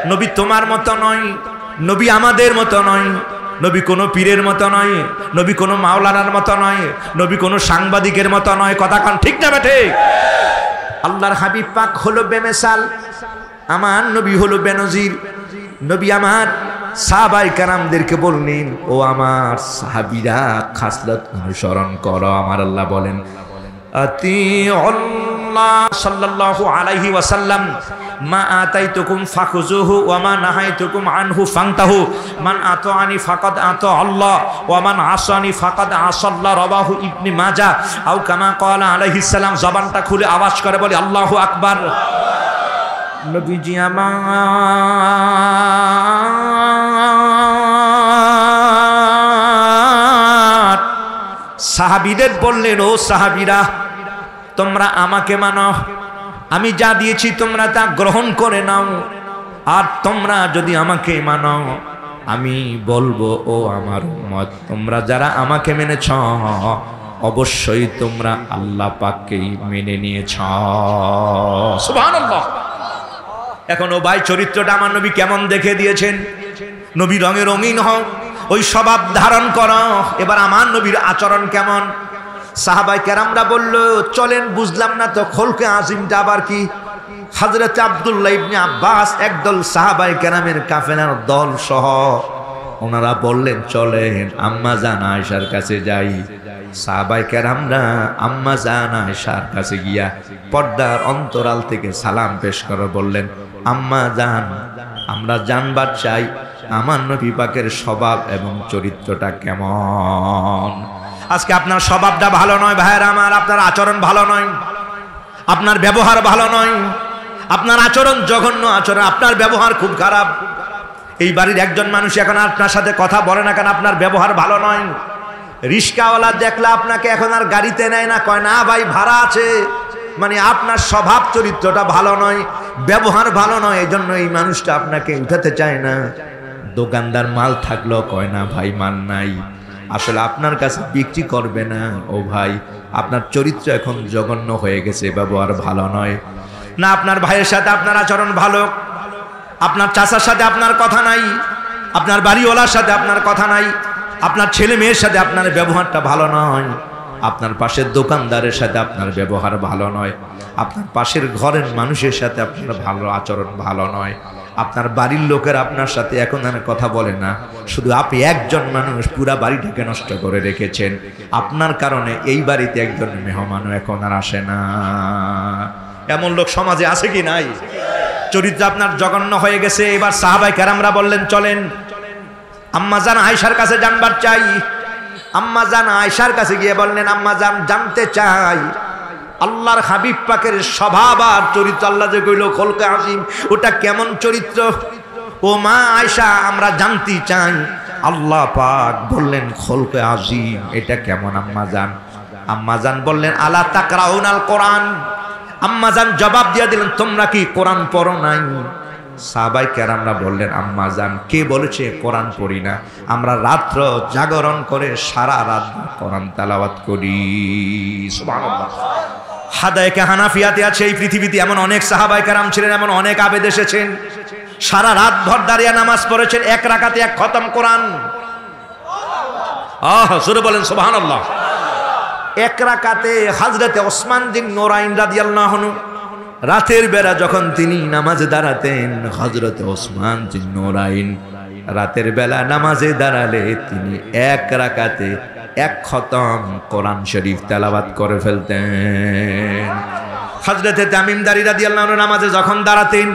নবী তোমার মতো নয়, নবী আমাদের মতো নয়, নবী কোনো পীরের মতো নয়, নবী কোনো মাওলানার মতো নয়, নবী কোনো সাংবাদিকের মতো নয়। কথা কান ঠিক না বেঠে? আল্লাহর হাবিব পাক হলো বেমেসাল, আমার নবী হলো বেনজির। নবী আমার সাহাবায়ে কেরামদেরকে বললেন, ও আমার সাহাবীরা খাসলত অনুসরণ করো। আমার আল্লাহ বলেন আতিউল্লাহ সাল্লাল্লাহু আলাইহি ওয়াসাল্লাম মা আতাইতুকুম ফাখুযুহু ওয়া মা নাহাইতুকুম আনহু ফান্তাহু মান আতাআনি ফাকাদ আতা আল্লাহ ওয়া মান আসানি ফাকাদ আসাল্লাহ। রাবাহু ইবনে মাজাহ। আও কামা ক্বালা আলাইহিস সালাম। জবানটা খুলে আওয়াজ করে বলি আল্লাহু আকবার। নবীজি আমার সাহাবীদের বললেন, ও সাহাবীরা তোমরা আমাকে মানো, আমি যা দিয়েছি তোমরা তা গ্রহণ করে নাও। আর তোমরা যদি আমাকে মানো, আমি বলবো ও আমার উম্মত, তোমরা যারা আমাকে মেনেছ অবশ্যই তোমরা আল্লাহ পাককেই মেনে নিয়েছ। সুবহানাল্লাহ। এখন ও ভাই চরিত্রটা আমার নবী কেমন দেখে দিয়েছেন। নবী রঙে রঙিন হও, ওই স্বভাব ধারণ করো। এবার আমার নবীর আচরণ কেমন? সাহাবায়ে কেরামরা বলল, চলেন বুঝলাম না তো খলকে আজিমটা আবার কি? হযরত আব্দুল্লাহ ইবনে আব্বাস একদল সাহাবায়ে কেরামের কাফেলার দল সহ ওনারা বললেন, চলেন আম্মা জান আয়েশার কাছে যাই। সাহাবায়ে কেরামরা আম্মা জান আয়েশার কাছে গিয়া পর্দার অন্তরাল থেকে সালাম পেশ করে বললেন, আম্মা জান, আমরা জানবার চাই আমার নবী পাকের স্বভাব এবং চরিত্রটা কেমন। আজকে আপনার স্বভাবটা ভালো নয় ভাইয়েরা আমার, আপনার আচরণ ভালো নয়, আপনার ব্যবহার ভালো নয়, আপনার আচরণ জঘন্য আচরণ, আপনার ব্যবহার খুব খারাপ। এই বাড়ির একজন মানুষ এখন আপনার সাথে কথা বলে না কেন? আপনার ব্যবহার ভালো নয়। রিস্কাওয়ালা দেখলে আপনাকে এখন আর গাড়িতে নেয় না, কয় না ভাই ভাড়া আছে। মানে আপনার স্বভাব চরিত্রটা ভালো নয়, ব্যবহার ভালো নয়, এই জন্য এই মানুষটা আপনাকে উঠাতে চায় না। দোকানদার মাল থাকলেও কয় না ভাই মাল নাই, আসলে আপনার কাছে বিক্রি করবে না। ও ভাই, আপনার চরিত্র এখন জঘন্য হয়ে গেছে, ব্যবহার ভালো নয়। না আপনার ভাইয়ের সাথে আপনার আচরণ ভালো, আপনার চাচার সাথে আপনার কথা নাই, আপনার বাড়িওয়ালার সাথে আপনার কথা নাই, আপনার ছেলে মেয়ের সাথে আপনার ব্যবহারটা ভালো নয়, আপনার পাশের দোকানদারের সাথে আপনার ব্যবহার ভালো নয়, আপনার পাশের ঘরের মানুষের সাথে আপনার ভালো আচরণ ভালো নয়, আপনার বাড়ির লোকের আপনার সাথে এখন আর কথা বলে না। শুধু আপনি একজন মানুষ পুরা বাড়িটাকে নষ্ট করে রেখেছেন। আপনার কারণে এই বাড়িতে একজন মেহমানও এখন আর আসে না। এমন লোক সমাজে আছে কি নাই? চরিত্র আপনার জঘন্য হয়ে গেছে। এবার সাহাবায়ে কেরামরা বললেন, চলেন আম্মা জান আয়েশার কাছে জানবার চাই। আম্মা জান আয়েশার কাছে গিয়ে বললেন, আম্মা জান জানতে চাই আল্লাহর হাবিব পাকের স্বভাব আর চরিত্র। আল্লাহ যে কইল খলকে আজিম, ওটা কেমন চরিত্র? ও মা আয়েশা, আমরা জানতে চাই। আল্লাহ পাক বললেন খলকে আজিম, এটা কেমন আম্মা জান? আম্মা জান বললেন, আলা তাকরাউনাল কোরআন। আম্মা জান জবাব দিয়ে দিলেন, তোমরা কি কোরআন পড়ো নাই? সাহাবায়ে কেরামরা বললেন, আম্মা জান কে বলেছে কোরআন পড়ি না? আমরা রাত্র জাগরণ করে সারা রাত কোরআন তেলাওয়াত করি। সুবহানাল্লাহ। হাদায়েকে হানাফিয়াতে আছে, এই পৃথিবীতে এমন অনেক সাহাবায়ে কেরাম ছিলেন, এমন অনেক আবেদ এসেছেন, সারা রাত ভর দাঁড়িয়ে নামাজ পড়েছেন, এক রাকাতে এক খতম কোরআন। জোরে বলেন সুবহানাল্লাহ। এক রাকাতে হযরতে ওসমান বিন নুরাইন রাদিয়াল্লাহু আনহু রাতের বেলা যখন তিনি নামাজে দাঁড়াতেন, হযরতে ওসমান বিন নুরাইন রাতের বেলা নামাজে দাঁড়ালে তিনি এক রাকাতে এক খতম কোরআন শরীফ তেলাওয়াত করে ফেলতেন। হযরতে তামিম দারি রাদিয়াল্লাহু আনহু নামাজে যখন দাঁড়াতেন,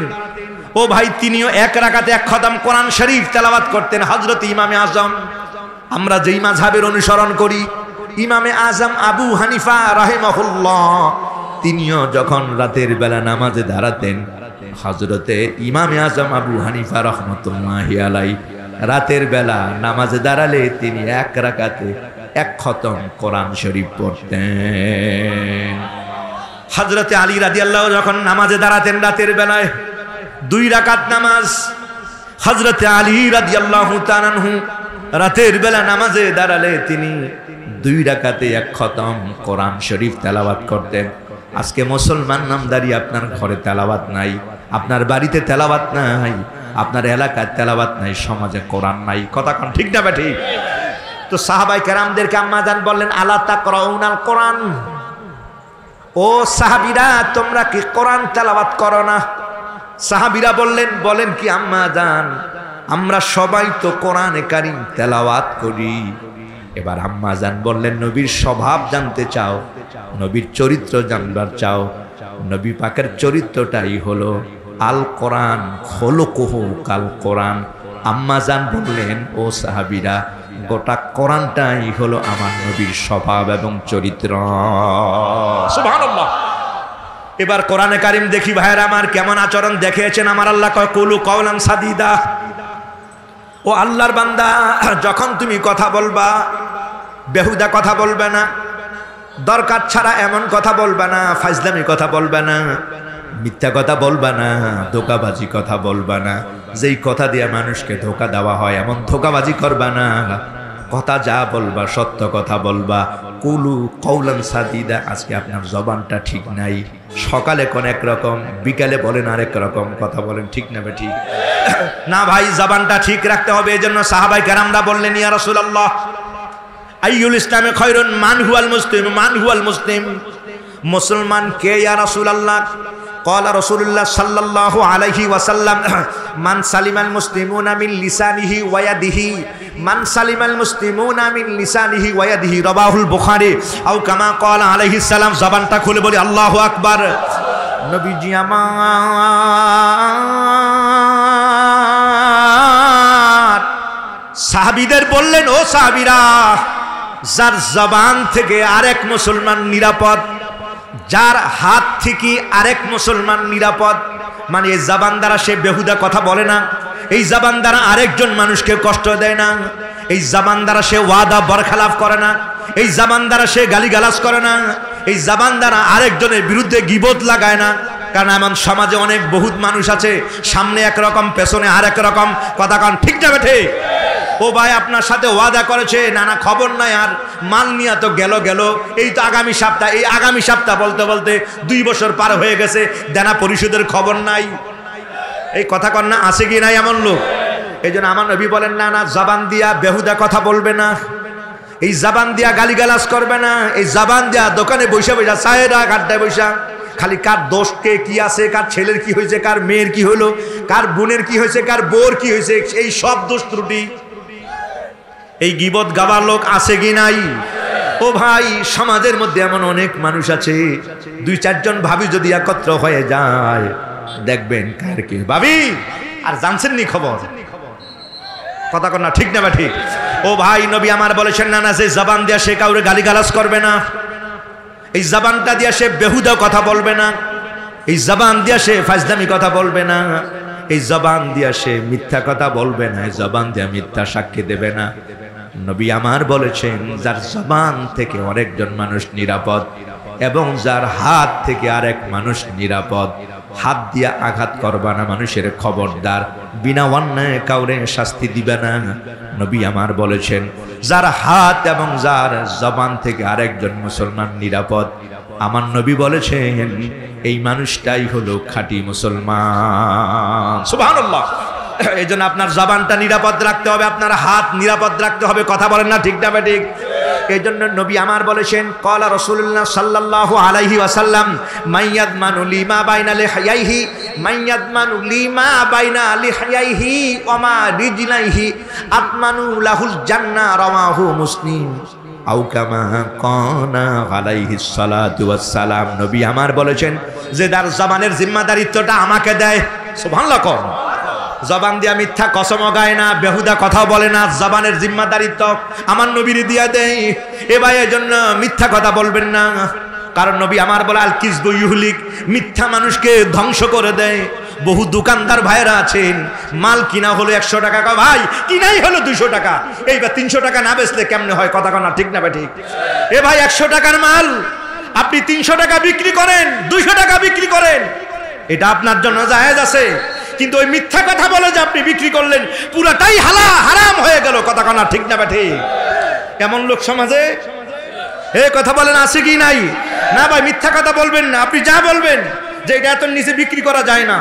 ও ভাই তিনিও এক রাকাতে এক খতম কোরআন শরীফ তেলাওয়াত করতেন। হযরত ইমামে আজম, আমরা যেই মাযহাবের অনুসরণ করি, ইমামে আজম আবু হানিফা রাহিমাহুল্লাহ, তিনিও যখন রাতের বেলা নামাজে দাঁড়াতেন, হযরতে ইমামে আজম আবু হানিফা রাহমাতুল্লাহি আলাইহি রাতের বেলা নামাজে দাঁড়ালে তিনি এক রাকাতে এক খতম কোরআন শরীফ পড়তেন। হযরতে আলী রাদিয়াল্লাহু যখন নামাজে দাঁড়াতেন রাতের বেলায় 2 রাকাত নামাজ, হযরতে আলী রাদিয়াল্লাহু তাআলা আনহু রাতের বেলা নামাজে দাঁড়ালে তিনি 2 রাকাতে এক খতম কোরআন শরীফ তেলাওয়াত করতেন। আজকে মুসলমান নামদারি আপনার ঘরে তেলাওয়াত নাই, আপনার বাড়িতে তেলাওয়াত নাই, আপনার এলাকায় তেলাওয়াত নাই, সমাজে কোরআন নাই, কথা কোন ঠিক না ঠিক? তো সাহাবায়ে কেরামদেরকে আম্মা জান বললেন আলা তাকরাউনাল কোরআন, ও সাহাবীরা তোমরা কি কোরআন তেলাওয়াত করো না? সাহাবীরা বলেন কি আম্মা জান, আমরা সবাই তো কোরআনে কারীম তেলাওয়াত করি। এবার আম্মা জান বললেন নবীর স্বভাব জানতে চাও, নবীর চরিত্র জানবার চাও? নবী পাকের চরিত্রটাই হলো আল কোরআন, খোলকুহু কাল কোরআন। আম্মা জান বললেন ও সাহাবীরা গোটা কোরআনটাই হলো আমার নবীর স্বভাব এবং চরিত্র। সুবহানাল্লাহ। এবার কোরআনে কারীম দেখি ভাইরা আমার কেমন আচরণ দেখিয়েছেন আমার আল্লাহ। কয় কুলু কাওলান সাদিদা, ও আল্লাহর বান্দা যখন তুমি কথা বলবা বেহুদা কথা বলবে না, দরকার ছাড়া এমন কথা বলবে না, ফাজলামি কথা বলবে না, মিথ্যা কথা বলবে না, ধোঁকাবাজি কথা বলবে না। যেই কথা দিয়ে মানুষকে ধোঁকা দেওয়া হয় এমন ধোঁকাবাজি করবে না। কথা যা বলবা সত্য কথা বলবা। কুলু কওলান সাদিদা। আজকে আপনার জবানটা ঠিক নাই, সকালে কোন এক রকম, বিকালে বলেন আরেক রকম কথা বলেন, ঠিক না ঠিক? না ভাই, জবানটা ঠিক রাখতে হবে। এজন্য সাহাবায়ে কেরামরা বললেন ইয়া রাসূলুল্লাহ আইয়ুল ইসলামে খয়রুন মান হুয়াল মুসলিম, মান হুয়াল মুসলিম, মুসলমান কে ইয়া রাসূলুল্লাহ? ক্বালা রাসূলুল্লাহ সাল্লাল্লাহু আলাইহি ওয়াসাল্লাম মান সালিমাল মুসলিমুনা মিন লিসানিহি ওয়া ইয়াদিহি, মান সালিমাল মুসলিমুনা মিন লিসানিহি ওয়া ইয়াদিহি, রাওয়াহুল বুখারী। আও কামা ক্বালা আলাইহিস সালাম। জবানটা খুলে বলি আল্লাহু আকবার। নবীজি আমার সাহাবীদের বললেন ও সাহাবীরা, যার জবান থেকে আরেক মুসলমান নিরাপদ, যার হাত থেকে আরেক মুসলমান নিরাপদ, মানে এই জবান দ্বারা সে বেহুদা কথা বলে না, এই জবান দ্বারা আরেকজন মানুষকে কষ্ট দেয় না, এই জবান দ্বারা সে ওয়াদা বরখলাফ করে না, এই জবান দ্বারা সে গালিগালাজ করে না, এই জবান দ্বারা আরেকজনের বিরুদ্ধে গীবত লাগায় না। কারণ এমন সমাজে অনেক বহুত মানুষ আছে, সামনে একরকম পেছনে আরেক রকম কথা কন, ঠিক যাবে ঠিক? ও ভাই আপনার সাথে ওয়াদা করেছে, না না খবর নাই, আর মাল নিয়ে তো গেল, এই তো আগামী সপ্তাহ, এই আগামী সপ্তাহ বলতে বলতে 2 বছর পার হয়ে গেছে, দেনা পরিশোধের খবর নাই। এই কথা কন না, আছে কি নাই এমন লোক? এই জন্য আমার নবী বলেন না না, জবান দিয়া বেহুদা কথা বলবে না, এই জবান দিয়া গালিগালাজ করবে না, এই জবান দিয়া দোকানে বৈশা চায়েরা গাড্ডায় বৈশা খালি কার দোষ কে কি আছে, কার ছেলের কি হয়েছে, কার মেয়ের কি হলো, কার বোনের কি হয়েছে, কার বোর কি হয়েছে, এই সব দোষ ত্রুটি। এই গীবত গাবার লোক আছে কি নাই? ও ভাই সমাজের মধ্যে এমন অনেক মানুষ আছে, 2-4 জন ভাবি যদি একত্র হয়ে যায় দেখবেন কার কি ভাবি আর জানছেন নি খবর, কথা কন না, ঠিক না ঠিক? ও ভাই নবী আমার বলেছেন না না, যে জবান দিয়া সে কাউরে গালিগালাজ করবে না, এই জবানটা দিয়া সে বেহুদা কথা বলবে না, এই জবান দিয়া সে ফাজলামি কথা বলবে না, এই জবান দিয়া সে মিথ্যা কথা বলবে না, এই জবান দিয়া মিথ্যা সাক্ষী দেবে না। নবী আমার বলেছেন যার জবান থেকে আরেকজন মানুষ নিরাপদ এবং যার হাত থেকে আরেক মানুষ নিরাপদ। হাত দিয়া আঘাত করবা না মানুষের, খবরদার, বিনা অন্যায় কাউরে শাস্তি দিবে না। নবী আমার বলেছেন যার হাত এবং যার জবান থেকে আরেকজন মুসলমান নিরাপদ, আমার নবী বলেছেন এই মানুষটাই হলো খাঁটি মুসলমান। সুবহানাল্লাহ। এই জন্য আপনার জবানটা নিরাপদ রাখতে হবে, আপনার হাত নিরাপদ রাখতে হবে, কথা বলেন না, ঠিক না ঠিক? এই জন্য নবী আমার বলেছেন ক্বালা রাসূলুল্লাহ সাল্লাল্লাহু আলাইহি ওয়াসাল্লাম মাইয়াদমানু লিমা বাইনা লিহাইহি, মাইয়াদমানু লিমা বাইনা লিহাইহি ওয়া মা রিজলাইহি আতমানু লাহুল জান্নাহ, রাওয়াহু মুসলিম। আও কামা কানা আলাইহিস সালাতু ওয়াস সালাম। নবী আমার বলেছেন যে তার জবানের জিম্মাদারিত্বটা আমাকে দেয়। সুবহানাল্লাহ। কোন জবান দিয়া মিথ্যা কসম গায় না, বেহুদা কথাও বলে না, জবানের জিম্মাদারিত্ব আমার নবীর দিয়া দেয়। এ ভাই এজন্য মিথ্যা কথা বলবেন না, কারণ নবী আমার বলে আল কিসবু ইউহলিক, মিথ্যা মানুষকে ধ্বংস করে দেয়। বহু দোকানদার ভাইরা আছেন, মাল কিনা হলো 100 টাকা, ভাই কিনাই হলো 200 টাকা, এইবার 300 টাকা না বেচলে কেমনে হয়, কথা কনা, ঠিক না ঠিক? এ ভাই 100 টাকার মাল আপনি 300 টাকা বিক্রি করেন, 200 টাকা বিক্রি করেন, এটা আপনার জন্য জায়েজ আছে, কিন্তু ওই মিথ্যা কথা বলে যে আপনি বিক্রি করলেন পুরাটাই হারাম হয়ে গেল, কথা কনা, ঠিক না ঠিক? এমন লোক সমাজে কথা বলেন আছে কি নাই? না ভাই মিথ্যা কথা বলবেন না, আপনি যা বলবেন যে এটা এত নিচে বিক্রি করা যায় না,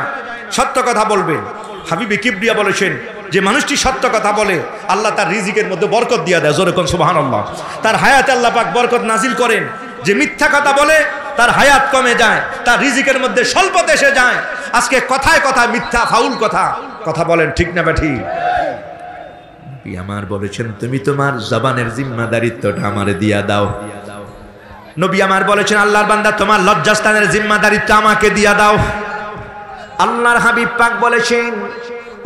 সত্য কথা বলবেন। হাবিবে কিবরিয়া বলেছেন যে মানুষটি সত্য কথা বলে আল্লাহ তার রিজিকের মধ্যে বরকত দিয়ে দেয়, জোরে কোন সুবহানাল্লাহ। তার হায়াতে আল্লাহ পাক বরকত নাজিল করেন। যে মিথ্যা কথা বলে তার হায়াত কমে যায়, তার রিজিকের মধ্যে স্বল্পতা এসে যায়। আজকে কথায় কথায় মিথ্যা ফাউল কথা বলেন, ঠিক না বেঠি? নবী আমার বলেছেন তুমি তোমার জবানের জিম্মাদারিত্বটা আমারে দিয়া দাও। নবী আমার বলেছেন আল্লাহর বান্দা তোমার লজ্জাস্থানের জিম্মাদারিত্ব আমাকে দিয়া দাও। আল্লাহর হাবিব পাক বলেছেন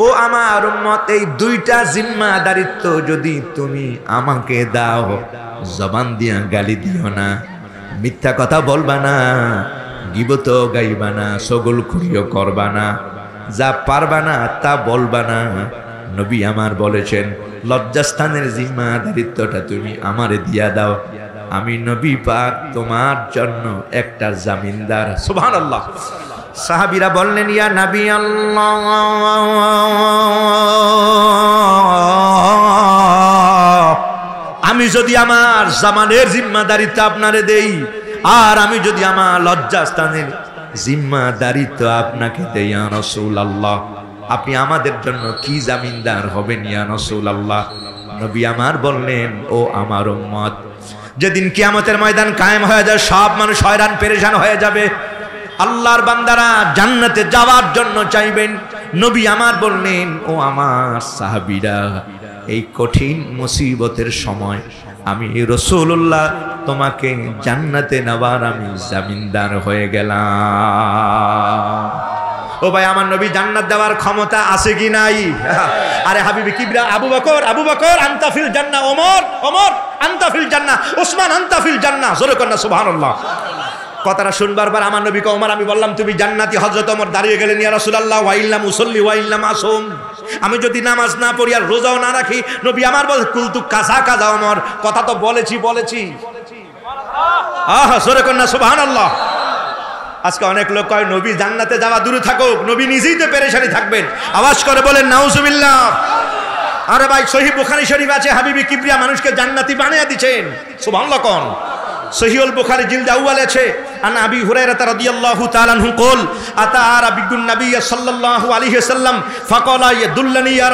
ও আমার উম্মত, এই দুইটা জিম্মাদারিত্ব যদি তুমি আমাকে দাও, জবান দিয়া গালি দিও না, মিথ্যা কথা বলবা না, গীবত গাইবা না, সগলখুরিও করবা না, যা পারবা না তা বলবা না। নবী আমার বলেছেন লজ্জাস্থানের জিম্মাদারিত্বটা তুমি আমারে দিয়া দাও, আমি নবী পাক তোমার জন্য একটা জামিনদার। সুবহানাল্লাহ। সাহাবীরা বললেন ইয়া নবী আল্লাহ, আমি যদি আমার জামানের জিম্মাদারিত্ব আপনারে দেই, আর আমি যদি আমার লজ্জাস্থানের জিম্মাদারিত্ব আপনাকে দেই ইয়া রাসূলুল্লাহ, আপনি আমাদের জন্য কি জামিনদার হবেন ইয়া রাসূলুল্লাহ? নবী আমার বললেন ও আমার উম্মত, যেদিন কিয়ামতের ময়দান কায়েম হয়ে যায়, সব মানুষ হয়রান পেরেশান হয়ে যাবে, আল্লাহর বান্দারা জান্নাতে যাওয়ার জন্য চাইবেন। নবী আমার বললেন ও আমার সাহাবীরা, এই কঠিন মুসিবতের সময় আমি রাসূলুল্লাহ তোমাকে জান্নাতে নেওয়ার আমি জামিনদার হয়ে গেলাম। ও ভাই, আমার নবী জান্নাত দেওয়ার ক্ষমতা আছে কি নাই? আরে হাবিবি কিবরিয়া আবু বকর আনতা ফিল জান্নাহ, ওমর আনতা ফিল জান্নাহ, ওসমান আনতা ফিল জান্নাহ, জোরে কর না সুবহানাল্লাহ। কথাটা শুনবার পর আমার নবীকে ওমর আমি বললাম তুমি জান্নাতি। হযরত ওমর দাঁড়িয়ে গেলেন ইয়া রাসূলুল্লাহ ওয়া ইল্লাম উসাল্লি ওয়া ইল্লাম আসুম, আমি যদি নামাজ না পড়ি আর রোজাও না রাখি, নবী আমার বল কুলতু কাজা ওমর, কথা তো বলেছি আহা জোরে কর না সুবহানাল্লাহ। আজকে অনেক লোক কয় নবী জান্নাতে যাওয়া দূরে থাকুক, নবী নিজেই তো পেরেশানি থাকবেন। আওয়াজ করে বলেন নাউজুবিল্লাহ। আরে ভাই, সহিহ বুখারী শরীফ আছে হাবিবি কিবরিয়া মানুষকে জান্নাতি বানিয়ে দিয়েছেন, সুবহানাল্লাহ কোন। সহিহুল বুখারী জিলদ আউয়াল আছে আন আবি হুরায়রা রাদিয়াল্লাহু তাআলা আনহু قال আতা আরাবিয়ুন নবী সাল্লাল্লাহু আলাইহি ওয়াসাল্লাম ফাকালা ইয়াদুল্লানি ইয়া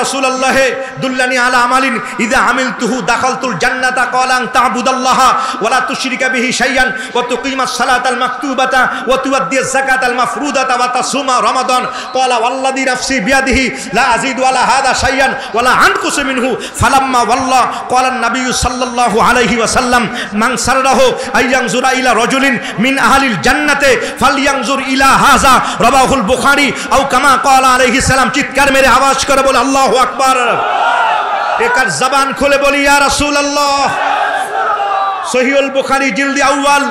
রাসূলুল্লাহ দুল্লানি আলা আমালিন ইযা আমিলতুহু দাখালতুল জান্নাতা ক্বালা আন তা'বুদাল্লাহা ওয়া লা তুশরিকা বিহি শাইআন ওয়া তুকিমাস সালাতাল মাকতুবাতা ওয়া তুআদ্দিয়াজ যাকাতাল মাফরুদাতা ওয়া তাসুমা রমাদান ক্বালা ওয়াল্লাযী নাফসি বিয়াদিহি লা আযীদু আলা হাযা শাইআন ওয়া লা আনকুসু মিনহু ফালাম্মা ওয়াল্লাহ ক্বালা আন-নবী সাল্লাল্লাহু আলাইহি ওয়াসাল্লাম মান সাররাহু আইয়ানজুরা ইলা রাজুলিন মিন আহলিল জান্নাতে ফালইয়ানজুর ইলা হাযা রাওয়াহুল বুখারী আও কামা ক্বালা আলাইহিস সালাম। চিৎকার মেরে আওয়াজ করে বলে আল্লাহু আকবার। একার জবান খুলে বলি ইয়া রাসূলুল্লাহ। সহিহুল বুখারী জিলদ আউয়াল,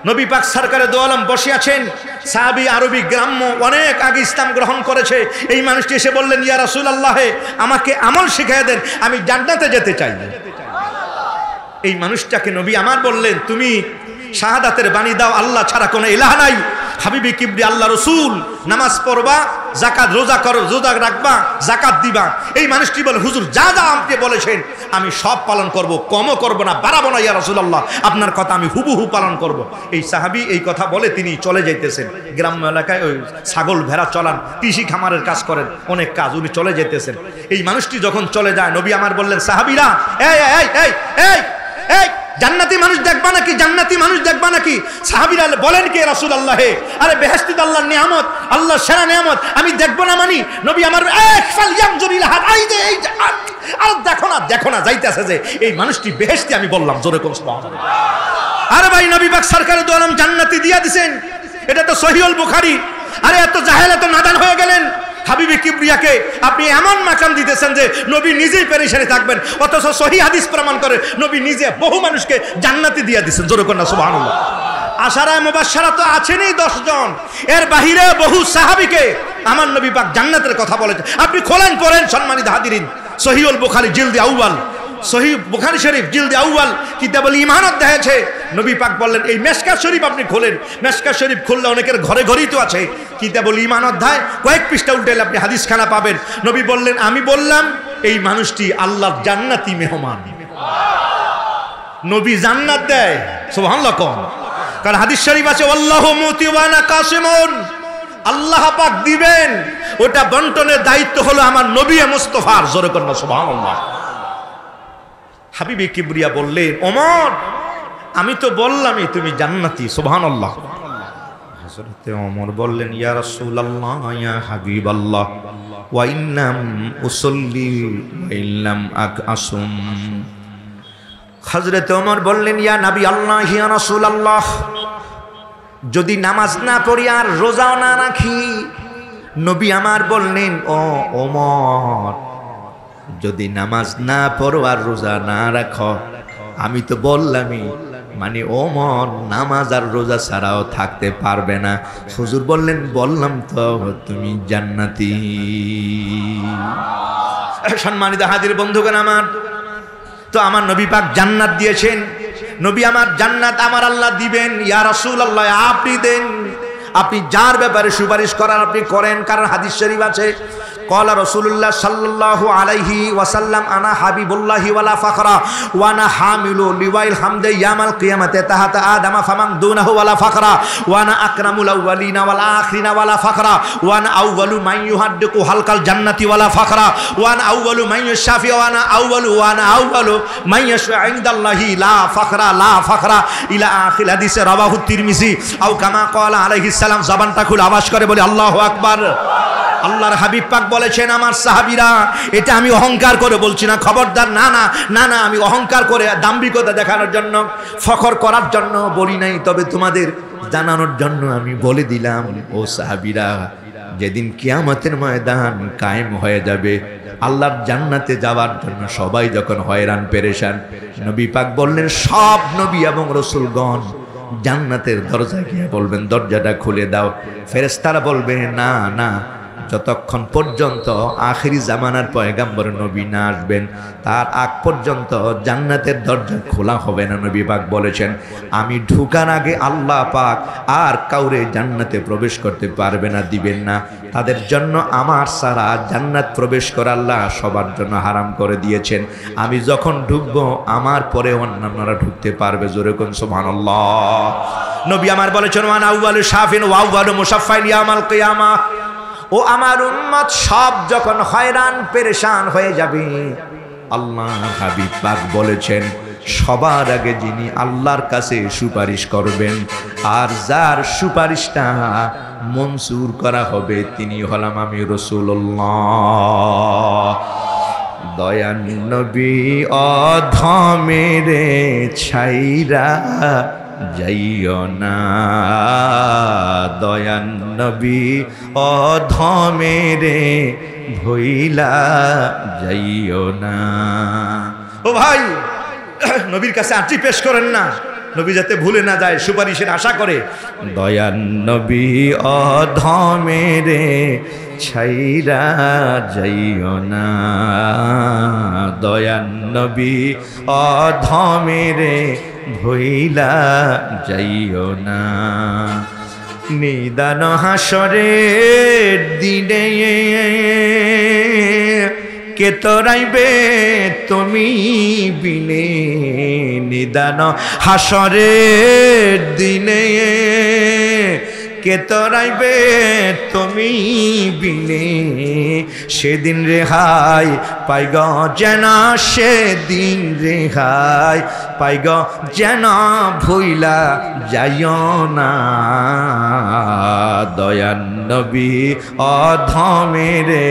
নবী পাক সরকারে দো আলম বসে আছেন, সাহাবী আরবি গ্রাম্য অনেক আগে ইসলাম গ্রহণ করেছে। এই মানুষটি এসে বললেন ইয়া রাসূলুল্লাহ, আমাকে আমল শিখিয়ে দেন, আমি জান্নাতে যেতে চাই। এই মানুষটাকে নবী আমার বললেন তুমি শাহাদাতের বাণী দাও, আল্লাহ ছাড়া কোনো ইলাহ নাই। হাবিবি কিবরিয়া আল্লাহ রাসূল, নামাজ পড়বা, যাকাত রোজা রাখবা, যাকাত দিবা। এই মানুষটি বলে হুজুর যা আপনি বলেছেন আমি সব পালন করব, কমও করব না, বাড়াবো না ইয়া রাসূলুল্লাহ, আপনার কথা আমি হুবহু পালন করব। এই সাহাবী এই কথা বলে তিনি চলে যাইতেছেন। গ্রাম্য এলাকায় ওই ছাগল ভেড়া চলান, কৃষি খামারের কাজ করেন, অনেক কাজ, উনি চলে যেতেছেন। এই মানুষটি যখন চলে যায়, নবী আমার বললেন সাহাবীরা এই জান্নাতি মানুষ দেখবা নাকি? সাহাবীরা বলেন কে রাসূলুল্লাহ? আরে বেহেশত আল্লাহর নিয়ামত, আল্লাহর সেরা নিয়ামত, আমি দেখবো না মানি? নবী আমার আর দেখো না যাইতেছে যে এই মানুষটি বেহেশতি, আমি বললাম জোরে কোন সুবহানাল্লাহ। আরে ভাই, নবী পাক সরকারে দো আলম জান্নাতি দিয়া দিবেন, এটা তো সহিহুল বুখারী। আরে এত জাহেল, এত নাদান হয়ে গেলেন। হাবিবি কিবরিয়াকে আপনি এমন মাকাম দিতেছেন যে নবী নিজেই পেরেশানি থাকবেন, অথচ সহিহ হাদিস প্রমাণ করে নবী নিজে বহু মানুষকে জান্নাতি দিয়ে দিচ্ছেন, জোরে কন্যা সুবহানাল্লাহ। আশারায়ে মুবাশশারা তো আছেনই 10 জন, এর বাহিরে বহু সাহাবীকে আমার নবী পাক জান্নাতের কথা বলেছেন। আপনি খোলেন পড়েন সম্মানিত হাজিরিন, সহিহুল বুখারী জিলদ আউয়াল, সহিহ বুখারী শরীফ জিলদ আউয়াল কিতাবুল ঈমান অধ্যায় আছে। নবী পাক বললেন এই মেশকাত শরীফ আপনি খোলেন, মেশকাত শরীফ খুললে অনেকের ঘরেই তো আছে, কিতাবুল ঈমান অধ্যায় কয়েক পৃষ্ঠা উল্টাইলে আপনি হাদিসখানা পাবেন। নবী বললেন আমি বললাম এই মানুষটি আল্লাহর জান্নাতি মেহমান, নবী জান্নাত দেয়, সুবহানাল্লাহ। কারণ হাদিস শরীফ আছে আল্লাহু মুতি ওয়া আনা কাসিমুন, আল্লাহ পাক দিবেন, ওটা বন্টনের দায়িত্ব হলো আমার নবী মুস্তাফার। জোরে কন্যা সুবহানাল্লাহ। হাবিবে কিবরিয়া বললেন, ওমর আমি তো বললামই তুমি জান্নাতি। সুবহানাল্লাহ। হযরতে ওমর বললেন, ইয়া রাসূলুল্লাহ ইয়া হাবিবাল্লাহ ওয়া ইন্নাম উসাল্লি ওয়া ইল্লাম আসুম। হযরতে ওমর বললেন, ইয়া নবী আল্লাহ ইয়া রাসূলুল্লাহ, যদি নামাজ না পড়ি আর রোজাও না রাখি। নবী আমার বললেন, ও ওমর যদি নামাজ না পড়ো আর রোজা না রাখো, আমি তো বললামই, মানে ওমর নামাজ আর রোজা ছাড়াও থাকতে পারবে না। হুজুর বললেন, বললাম তো তুমি জান্নাতি। সম্মানিত হাজির বন্ধুগণ আমার, তো আমার নবী পাক জান্নাত দিয়েছেন। নবী আমার জান্নাত আমার আল্লাহ দিবেন। ইয়া রাসূলুল্লাহ আপনি দেন, আপনি যার ব্যাপারে সুপারিশ করার আপনি করেন। কারণ হাদিস শরীফ আছে, قال رسول الله صلى الله عليه وسلم انا حبيب الله ولا فخر وانا حامل لواء الحمد يوم القيامه تحت ادم فمن دونه ولا فخر وانا اكرم الاولين والاخرين ولا فخر وانا اول من يحدق حلق الجنه ولا فخر وانا اول من يشفع وانا اول من يشفع عند الله لا فخر الى اخر حديث رواه الترمذي او كما قال عليه السلام। জবানটা খুলে আওয়াজ করে বলি আল্লাহু আকবার। আল্লাহর হাবিব পাক বলেছেন, আমার সাহাবীরা, এটা আমি অহংকার করে বলছি না, খবরদার, না না না না, আমি অহংকার করে দাম্ভিকতা দেখানোর জন্য, ফখর করার জন্য বলি নাই, তবে তোমাদের জানানোর জন্য আমি বলে দিলাম। ও সাহাবীরা, যেদিন কিয়ামতের ময়দান কায়েম হয়ে যাবে, আল্লাহর জান্নাতে যাওয়ার জন্য সবাই যখন হয়রান পেরেশান, নবী পাক বললেন, সব নবী এবং রাসূলগণ জান্নাতের দরজায় গিয়ে বলবেন, দরজাটা খুলে দাও। ফেরেশতারা বলবে, না না, যতক্ষণ পর্যন্ত আখিরি জামানার পয়গাম্বর নবী না আসবেন তার আগ পর্যন্ত জান্নাতের দরজা খোলা হবে না। নবী পাক বলেছেন, আমি ঢুকার আগে আল্লাহ পাক আর কাউরে জান্নাতে প্রবেশ করতে পারবে না, দিবেন না। তাদের জন্য আমার সারা জান্নাত প্রবেশ করা আল্লাহ সবার জন্য হারাম করে দিয়েছেন। আমি যখন ঢুকবো আমার পরে অন্যান্যরা ঢুকতে পারবে। জোরে কোন সুবহানাল্লাহ। নবী আমার বলেছেন, ওয়ানা আউয়ালু শাফিন ওয়া আউয়ালু মুশাফফাইন ইয়াউমাল কিয়ামাহ। ও আমার উম্মত সব যখন হয়রান পেরেশান হয়ে যাবে, আল্লাহ হাবিব পাক বলেছেন, সবার আগে যিনি আল্লাহর কাছে সুপারিশ করবেন আর যার সুপারিশটা মঞ্জুর করা হবে, তিনি হলাম আমি রাসূলুল্লাহ। দয়ান নবী অধমেরে ছাইরা যাইও না, দয়ান নবী অধমেরে ভইলা যাইও না। ও ভাই, নবীর কাছে আরজি পেশ করেন না, নবী যাতে ভুলে না যায়, সুপারিশের আশা করে। দয়ান নবী অধমেরে ছাইরা যাইও না, দয়ান নবী অধমেরে ভইলা যাইও না। নিদান হাসরের দিনে কে তোরাইবে তুমি বিনে, নিদান হাসরের দিনে কে তোরাইবে তুমি বিনে, সেদিন রেহাই পাইগ যেন, সেদিন রেহাই পাইগ যেন ভুইলা যাইও না, দয়ান নবী অধমেরে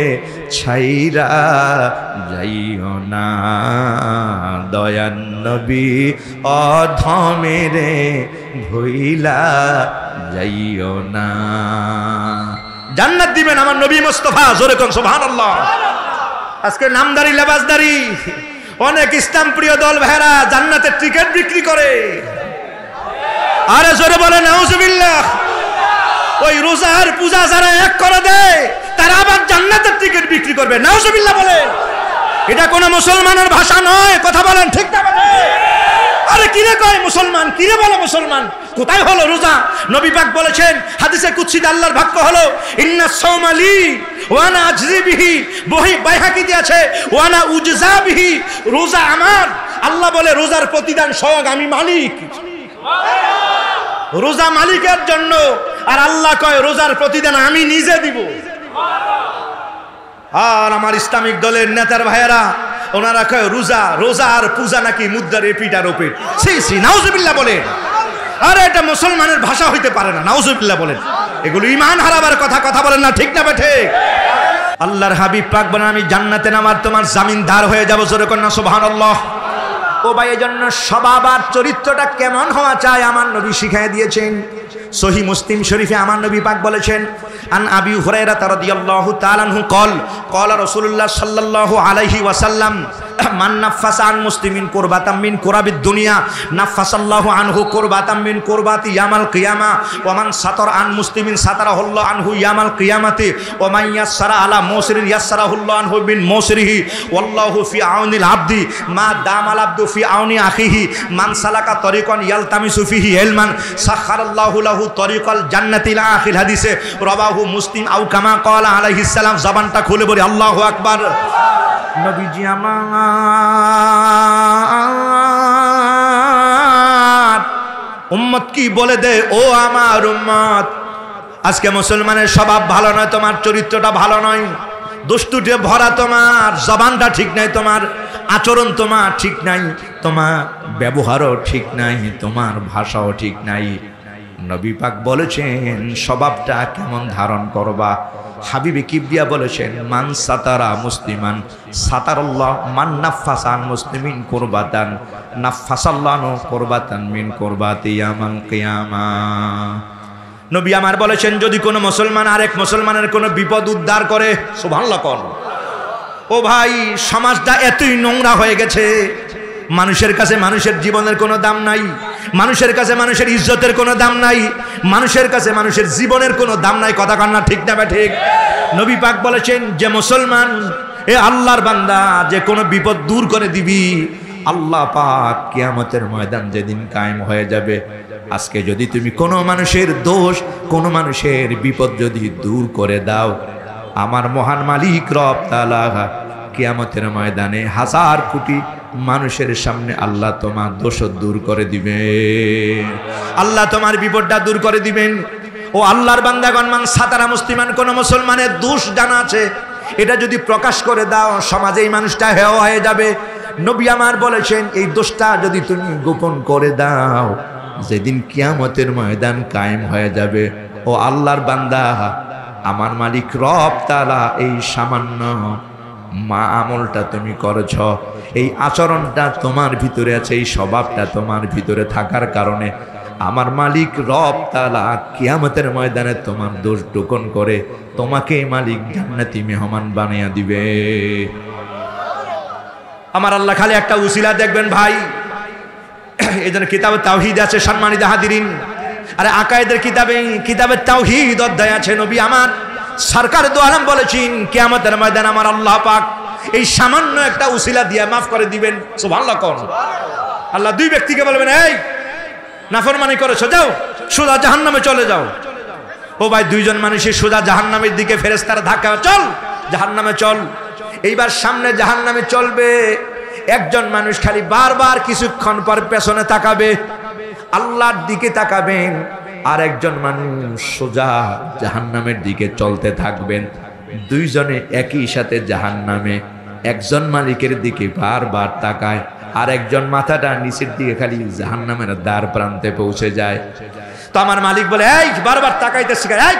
ছাইরা যাইও না, দয়ান নবী অধমেরে ভুইলা যাইও না। জান্নাত দিবেন আমার নবী মুস্তাফা। জোরে কোন সুবহানাল্লাহ। আজকে নামদারি লেবাসদারি অনেক ইসলাম প্রিয় দল ভাইরা জান্নাতের টিকিট বিক্রি করে। আরে জোরে বলে নাউজুবিল্লাহ। ওই রোজার পূজা যারা এক করে দেয় তারা আবার জান্নাতের টিকিট বিক্রি করবে। নাউজুবিল্লাহ বলে। এটা কোন মুসলমানের ভাষা নয়, কথা বলেন ঠিক না? আরে কিরে কয় মুসলমান, কিরে বলে মুসলমান? কোথায় হলো রোজা? নবী পাক বলেছেন হাদিসে কুদসিতে আল্লাহর বাক্য হলো, ইন্নাস সাওমা লি ওয়া আনা আজজি বিহি। বাইহাকিতে আছে ওয়া আনা উজজা বিহি, রোজা আমার। আল্লাহ বলে রোজার প্রতিদান স্বয়ং আমি মালিক। রোজা মালিকের জন্য আর আল্লাহ কয় রোজার প্রতিদান আমি নিজে দিব। আর আমার ইসলামিক দলের নেতার ভাইয়েরা ওনারা কয় রোজা আর পূজা নাকি মুদ্রার এপিটার ওপিট। নাউজুবিল্লাহ বলেন। আরে এটা মুসলমানের ভাষা হইতে পারে না, নাউজুবিল্লাহ বলেন। এগুলো ঈমান হারাবার কথা বলেন না, ঠিক না বেঠে? আল্লাহর হাবিব পাক বলেন আমি জান্নাতে নামার তোমার জামিনদার হয়ে যাব। জোরে কন্যা সুবহানাল্লাহ। ও ভাই, এই জন্য স্বভাব আর চরিত্রটা কেমন হওয়া চাই আমার নবী শিখিয়ে দিয়েছেন। সহিহ মুসলিম শরীফে আমার নবী পাক বলেছেন, আন আবি হুরায়রা রাদিয়াল্লাহু তাআলা আনহু ক্বালা রাসূলুল্লাহ সাল্লাল্লাহু আলাইহি ওয়াসাল্লাম মান নাফাসা আন মুসলিমিন কুরবাতাম মিন কুরাবিদ দুনিয়া নাফাসাল্লাহু আনহু কুরবাতাম মিন কুরবাতি ইয়ামাল কিয়ামা ওয়া মান সাতারা আন মুসলিমিন সাতারাহুল্লাহু আনহু ইয়ামাল কিয়ামাতি ওয়া মান ইয়াসসারা আলা মুসরিন ইয়াসসারাহুল্লাহু আনহু বিন মুসরিহি ওয়াল্লাহু ফি আউনিল আবদি মা দামাল আবদু ফি আউনি আখিহি মান সালাকা তরিকান ইয়ালতামিসু ফিহি ইলমান সাখারাল্লাহু লাহু তরিকাল জান্নাতি ইলা আখির হাদিসে রাবাহু মুসলিম আও কামা ক্বালা আলাইহিস সালাম। জবানটা খুলে বলি আল্লাহু আকবার। নবীজি আমার উম্মত কি বলে দে, ও আমার উম্মত, আজকে মুসলমানের স্বভাব ভালো নয়, তোমার চরিত্রটা ভালো নয়, দুষ্টুটে ভরা, তোমার জবানটা ঠিক নাই, তোমার আচরণ তোমার ঠিক নাই, তোমার ব্যবহারও ঠিক নাই, তোমার ভাষাও ঠিক নাই। নবী পাক বলেছেন স্বভাবটা কেমন ধারণ করবা। হাবিবে কিবরিয়া বলেছেন মান সাতারা মুসলিমান সাতারাল্লাহ মান নাফাসা আন মুসলিমিন কুরবাতান নাফাসাল্লাহু কুরবাতান মিন কুরবাতি ইয়াউমিল কিয়ামা। নবী আমার বলেছেন যদি কোনো মুসলমান আরেক মুসলমানের কোনো বিপদ উদ্ধার করে, সুবহানাল্লাহ কোন। ও ভাই, সমাজটা এতই নোংরা হয়ে গেছে, মানুষের কাছে মানুষের জীবনের কোনো দাম নাই, মানুষের কাছে মানুষের ইজ্জতের কোনো দাম নাই, মানুষের কাছে মানুষের জীবনের কোনো দাম নাই। কথা কান্না ঠিক না বা ঠিক? নবী পাক বলেছেন যে মুসলমান এ আল্লাহর বান্দা যে কোনো বিপদ দূর করে দিবি, আল্লাহ পাক কিয়ামতের ময়দান যেদিন কায়েম হয়ে যাবে, আজকে যদি তুমি কোনো মানুষের দোষ, কোনো মানুষের বিপদ যদি দূর করে দাও, আমার মহান মালিক রব তাআলা কিয়ামতের ময়দানে হাজার কোটি মানুষের সামনে আল্লাহ তোমার দোষ দূর করে দিবেন, আল্লাহ তোমার বিপদটা দূর করে দিবেন। ও আল্লাহর বান্দাগণ, মান সাতারা মুসলিমান, কোন মুসলমানের দোষ জানা আছে, এটা যদি প্রকাশ করে দাও সমাজে এই মানুষটা হেয় হয়ে যাবে। নবী আমার বলেছেন এই দোষটা যদি তুমি গোপন করে দাও, যেদিন কিয়ামতের ময়দান কায়েম হয়ে যাবে, ও আল্লাহর বান্দা, আমার মালিক রব তাআলা এই সামান্য আমলটা তুমি করেছ, এই আচরণটা তোমার ভিতরে আছে, এই স্বভাবটা তোমার ভিতরে থাকার কারণে আমার মালিক রব তাআলা কিয়ামতের ময়দানে তোমার দোষ গোপন করে তোমাকে মালিক জান্নাতি মেহমান বানিয়ে দিবে। আমার আল্লাহ খালি একটা উসিলা দেখবেন ভাই। এজন্য কিতাবে তাওহীদ আছে সম্মানিত হাজিরিন, আরে আকায়েদের কিতাবে তাওহীদ অধ্যায় আছে। নবী আমার সরকার দু আলম বলেছেন কিয়ামতের ময়দানে আমার আল্লাহ পাক এই সামান্য একটা উসিলা দিয়ে মাফ করে দিবেন। সুবহানাল্লাহ কোন। আল্লাহ দুই ব্যক্তিকে বলবেন এই নাফরমানি করেছো, যাও সোজা জাহান্নামে চলে যাও। ও ভাই, দুইজন মানুষের সোজা জাহান্নামের দিকে ফেরেশতারা ধাক্কা, চল জাহান্নামে চল। এইবার সামনে জাহান্নামে চলবে, একজন মানুষ খালি বারবার কিছুক্ষণ পর পেছনে তাকাবে, আল্লাহর দিকে তাকাবেন, আর একজন মানুষ সোজা জাহান্নামের দিকে চলতে থাকবেন। দুইজনে একই সাথে জাহান্নামে, একজন মালিকের দিকে বারবার তাকায়, আর একজন মাথাটা নিচের দিকে খালি জাহান্নামের দ্বার প্রান্তে পৌঁছে যায়। তো আমার মালিক বলে এই বারবার তাকাইতে শিখায়, এই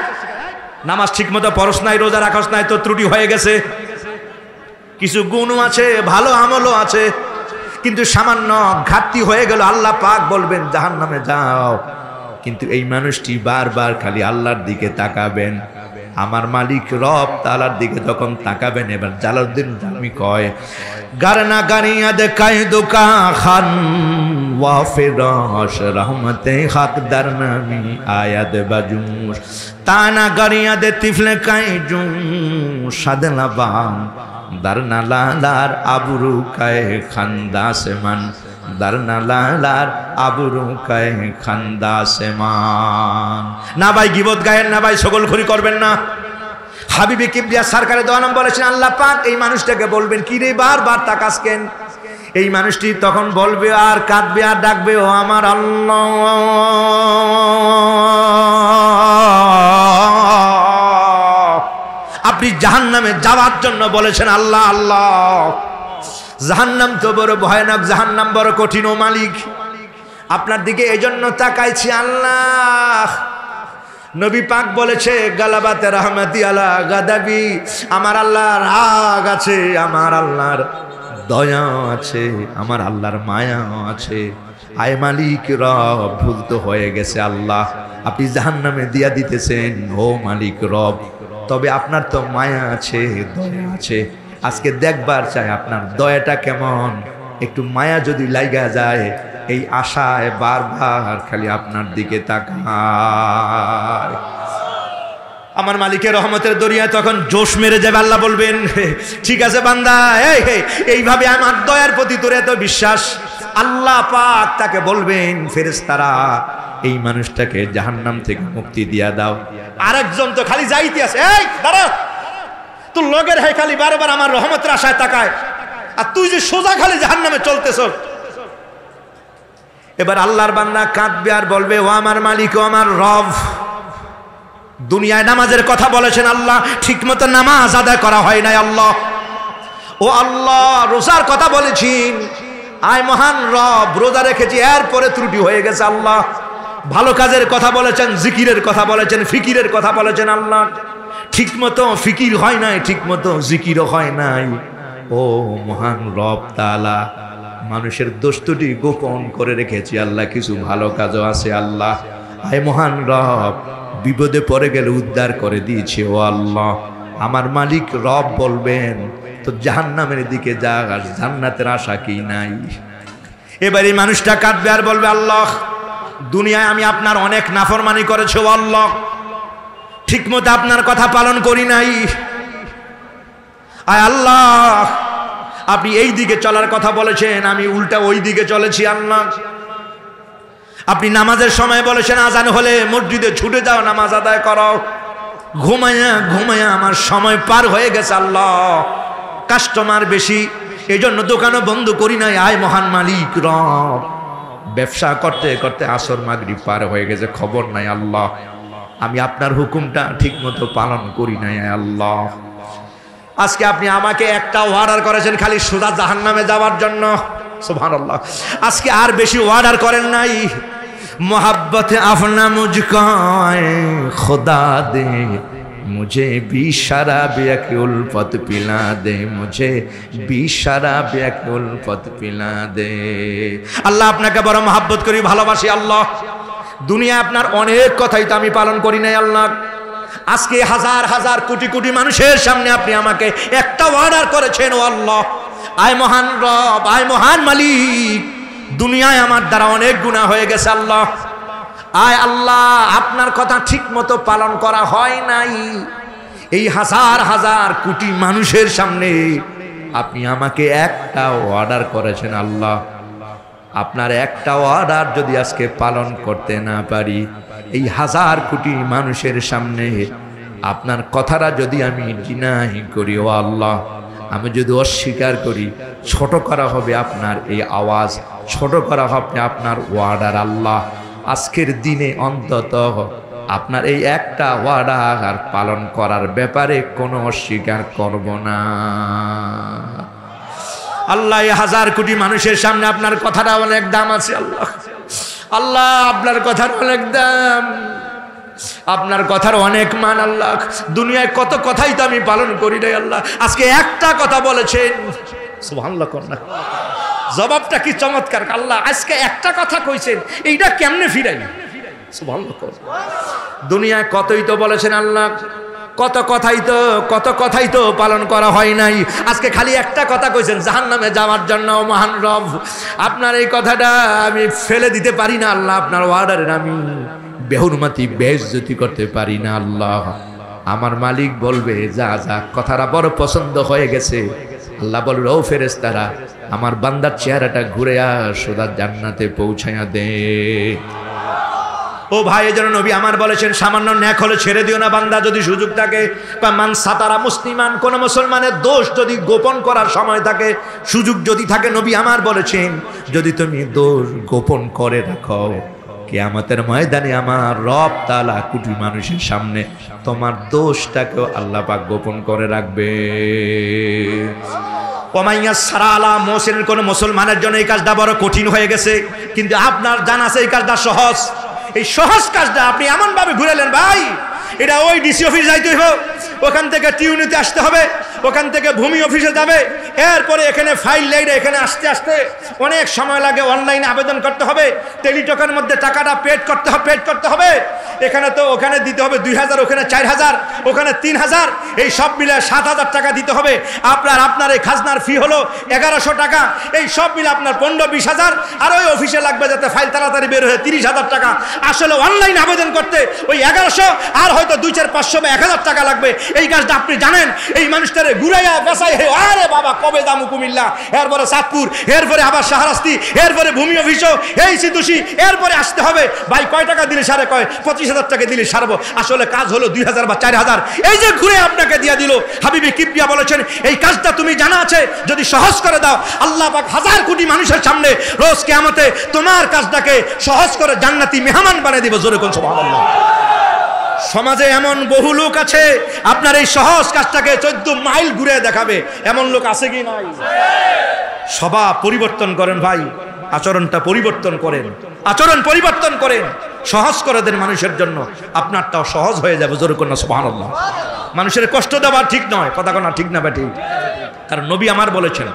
নামাজ ঠিক মতো পড়স নাই, রোজা রাখস নাই, তো ত্রুটি হয়ে গেছে, কিছু গুণও আছে, ভালো আমলও আছে, কিন্তু সামান্য ঘাটতি হয়ে গেল। আল্লাহ পাক বলবেন জাহান্নামে যাও, কিন্তু এই মানুষটি বারবার খালি আল্লাহর দিকে তাকাবেন। আমার মালিক রব তাআলার দিকে যখন তাকাবেন, এবার জালালউদ্দিন রুমি কয় গারনা গানিয়া দেখায় দোকা খান ওয়া ফিরাশ রহমতে হক দরনামি আয়াত বাজুস তানা গানিয়া দে তিফলে কাই জু সাদলা বাম দারনা লালার আবরু কায় খান্দাস মান দারনা লালার আবরু কায় খান্দাস মান। না ভাই গীবত গায়েন না ভাই, সকলখুরি করবেন না। হাবিবে কিবরিয়া সরকারে দো আলম বলেছেন আল্লাহ পাক এই মানুষটাকে বলবেন কি রে বারবার তাকাস কেন? এই মানুষটি তখন বলবে আর কাঁদবে আর ডাকবে, ও আমার আল্লাহ আপনি জাহান্নামে যাওয়ার জন্য বলেছেন আল্লাহ আল্লাহ। জাহান্নাম তো বড় ভয়ানক, জাহান্নাম বড় কঠিন। ও মালিক, আপনার দিকে এজন্য তাকাইছি আল্লাহ। নবী পাক বলেছে গালাবাতে রহমতি আলা গাদাবি, আমার আল্লাহর রাগ আছে, আমার আল্লাহর দয়া আছে, আমার আল্লাহর মায়া আছে। আয় মালিক রব, ভুল তো হয়ে গেছে আল্লাহ, আপনি জাহান্নামে দিয়া দিতেছেন। ও মালিক রব, তবে আপনার তো মায়া আছে, দয়া আছে। আজকে দেখবার চাই আপনার দয়াটা কেমন। একটু মায়া যদি লাগা যায়, এই আশায় বারবার খালি আপনার দিকে তাকায়। আমার মালিকের রহমতের দরিয়া তখন জোশ মেরে যাবে। আল্লাহ বলবেন ঠিক আছে বান্দা, এইভাবে আমার দয়ার প্রতি তোর এত বিশ্বাস। আল্লাহ পাক তাকে বলবেন ফেরেশতারা, এই মানুষটাকে জাহান্নাম থেকে মুক্তি দিয়া দাও। আরেকজন তো খালি যাইতে আছে, এই দাঁড়া, তোর লগের হয় খালি বারবার আমার রহমতের আশায় তাকায়, আর তুই যে সোজা খালি জাহান্নামে চলতেছ। এবার আল্লাহর বান্দা কাঁদবে আর বলবে, ও আমার মালিক, ও আমার রব, দুনিয়ায় নামাজের কথা বলেছেন আল্লাহ, ঠিক মতো নামাজ আদায় করা হয় নাই আল্লাহ। ও আল্লাহ, রোজার কথা বলেছেন, আয় মহান রব, রোজা রেখেছি, এরপরে ত্রুটি হয়ে গেছে আল্লাহ। ভালো কাজের কথা বলেছেন, জিকিরের কথা বলেছেন, ফিকিরের কথা বলেছেন আল্লাহ, ঠিক মতো ফিকির হয় নাই, ঠিক মতো জিকিরও হয় নাই। ও মহান রব তাআলা, মানুষের দোষ ত্রুটি গোপন করে রেখেছি আল্লাহ, কিছু ভালো কাজও আছে আল্লাহ। আয় মহান রব, বিপদে পড়ে গেলে উদ্ধার করে দিয়েছে। ও আল্লাহ, আমার মালিক রব বলবেন, তো জাহান্নামের দিকে যা, আর জান্নাতের আশা কি নাই? এবার এই মানুষটা কাঁদবে আর বলবে, আল্লাহ, দুনিয়ায় আমি আপনার অনেক নাফরমানি করেছি, ও আল্লাহ, ঠিক মতো আপনার কথা পালন করি নাই। আয় আল্লাহ, আপনি এই দিকে চলার কথা বলেছেন, আমি উল্টা ওই দিকে চলেছি আল্লাহ। আপনি নামাজের সময় বলেছেন আজান হলে মসজিদে ছুটে যাও, নামাজ আদায় করো। ঘুমায়া ঘুমায়া আমার সময় পার হয়ে গেছে আল্লাহ, কাস্টমার বেশি, এই জন্য দোকানও বন্ধ করি নাই। আয় মহান মালিক রব, ব্যবসা করতে করতে আসর মাগরিব পার হয়ে গেছে, খবর নাই আল্লাহ, আমি আপনার হুকুমটা ঠিক মতো পালন করি নাই। আল্লাহ, আজকে আপনি আমাকে একটা অর্ডার করেছেন খালি সোজা জাহান্নামে যাওয়ার জন্য, সুবহানাল্লাহ। আজকে আর বেশি অর্ডার করেন নাই। मोहब्बत अपना मुझको खुदा दे, मुझे भी शराब की उल्फत पिला दे, मुझे भी शराब की उल्फत पिला दे। আল্লাহ, আপনাকে বড় মহব্বত করি, ভালোবাসি আল্লাহ। দুনিয়া আপনার অনেক কথাই তো আমি পালন করি নাই আল্লাহ। আজকে হাজার হাজার কোটি কোটি মানুষের সামনে আপনি আমাকে একটা অর্ডার করেছেন। ও আল্লাহ, আয় মহান রব, আয় মহান মালিক, দুনিয়ায় আমার দ্বারা অনেক গুনাহ হয়ে গেছে আল্লাহ। আয় আল্লাহ, আপনার কথা ঠিক মতো পালন করা হয় নাই। এই হাজার হাজার কোটি মানুষের সামনে আপনি আমাকে একটা অর্ডার করেছেন আল্লাহ। আপনার একটা অর্ডার যদি আজকে পালন করতে না পারি, এই হাজার কোটি মানুষের সামনে আপনার কথাটা যদি আমি ডিনাই করি, ও আল্লাহ, আমি যদি অস্বীকার করি, ছোট করা হবে আপনার এই আওয়াজ, ছোট করা হবে আপনার ওয়ার্ডার আল্লাহ। আজকের দিনে অন্তত আপনার এই একটা ওয়ার্ডার পালন করার ব্যাপারে কোনো অস্বীকার করব না আল্লাহ। এই হাজার কোটি মানুষের সামনে আপনার কথাটা অনেক দাম আছে আল্লাহ। আল্লাহ, আপনার কথার অনেক দাম, আপনার কথার অনেক মান আল্লাহ। দুনিয়ায় কত কথাই তো আমি পালন করি নাই আল্লাহ, আজকে একটা কথা বলেছেন, সুবহানাল্লাহ। না, জবাবটা কি চমৎকার আল্লাহ, আজকে একটা কথা কইছেন, এইটা কেমনে ফিরাই? সুবহানাল্লাহ। দুনিয়ায় কতই তো বলেছেন আল্লাহ, কত কথাই তো পালন করা হয় নাই। আজকে খালি একটা কথা কইছেন, জাহান্নামে যাওয়ার জন্য। মহান রব, আপনার এই কথাটা আমি ফেলে দিতে পারি না আল্লাহ, আপনার অর্ডারের আমি বেহুরমাতি বেইজ্জতি করতে পারি না আল্লাহ। আমার মালিক বলবে, যা যা, কথাটা বড় পছন্দ হয়ে গেছে। আল্লাহ বলবে, ও ফেরেশতারা, আমার বান্দার চেহারাটা ঘুরে সোজা জান্নাতে পৌঁছায়া দে। ও ভাই, এজন্য নবী আমার বলেছেন, সামান্য ন্যাক হলে ছেড়ে দিও না বান্দা, যদি সুযোগ থাকে। মান সাতারা মুসলিমান, কোন মুসলমানের দোষ যদি গোপন করার সময় থাকে, সুযোগ যদি থাকে, নবী আমার বলেছেন, যদি তুমি দোষ গোপন করে রাখো, কিয়ামতের ময়দানে আমার রব তাআলা কোটি মানুষের সামনে তোমার দোষটাকেও আল্লাহ পাক গোপন করে রাখবে। কোন মুসলমানের জন্য এই কাজটা বড় কঠিন হয়ে গেছে, কিন্তু আপনার জানা আছে এই কাজটা সহজ। এই সহজ কাজটা আপনি এমন ভাবে ঘুরালেন ভাই, এটা ওই ডিসি অফিস যাইতে হবে, ওখান থেকে টিউনিতে আসতে হবে, ওখান থেকে ভূমি অফিসে যাবে, এরপরে এখানে ফাইল লাইনে এখানে আসতে আসতে অনেক সময় লাগে, অনলাইনে আবেদন করতে হবে, টেলিটকের মধ্যে টাকাটা পেড করতে হবে। এখানে তো ওখানে দিতে হবে 2000, ওখানে 4000, ওখানে 3000, এই সব মিলে 7000 টাকা দিতে হবে। আপনার এই খাজনার ফি হলো 1100 টাকা, এই সব মিলে আপনার 15-20 আর ওই অফিসে লাগবে যাতে ফাইল তাড়াতাড়ি বের হয়ে 30,000 টাকা। আসলে অনলাইন আবেদন করতে ওই 1100 আর হয়তো 200-500 বা 1000 টাকা লাগবে। এই কাজটা আপনি জানেন, এই মানুষটারে ঘুরাইয়া বেসাই, আরে বাবা কবে দামু কুমিল্লা, এরপরে চাঁদপুর, এরপরে আবার শাহরাস্তি, এরপরে ভূমি অফিসও এই সিতুষি, এরপরে আসতে হবে। ভাই কয় টাকা দিলে সারে, কয় 25,000 টাকা দিলে সারবো। আসলে কাজ হলো 2000 বা 4000, এই যে ঘুরে আপনাকে দিয়ে দিল। হাবিবি কিবরিয়া বলেছেন এই কাজটা তুমি জানা আছে যদি সহজ করে দাও, আল্লাহ পাক 1000 কোটি মানুষের সামনে রোজ কিয়ামতে তোমার কাজটাকে সহজ করে জান্নাতি মেহমান বানিয়ে দিব। জোরে কোন সুবহানাল্লাহ। সমাজে এমন বহু লোক আছে আপনার এই সহজ কাজটাকে 14 মাইল ঘুরে দেখাবে, এমন লোক আছে কি নাই? স্বভাব পরিবর্তন করেন ভাই, আচরণটা পরিবর্তন করেন, আচরণ পরিবর্তন করেন, সহজ করে দেন মানুষের জন্য, আপনারটাও সহজ হয়ে যাবে। জোরে কোন সুবহানাল্লাহ। মানুষের কষ্ট দেওয়া ঠিক নয়, কথা কোনা ঠিক না বেটি? কারণ নবী আমার বলেছেন,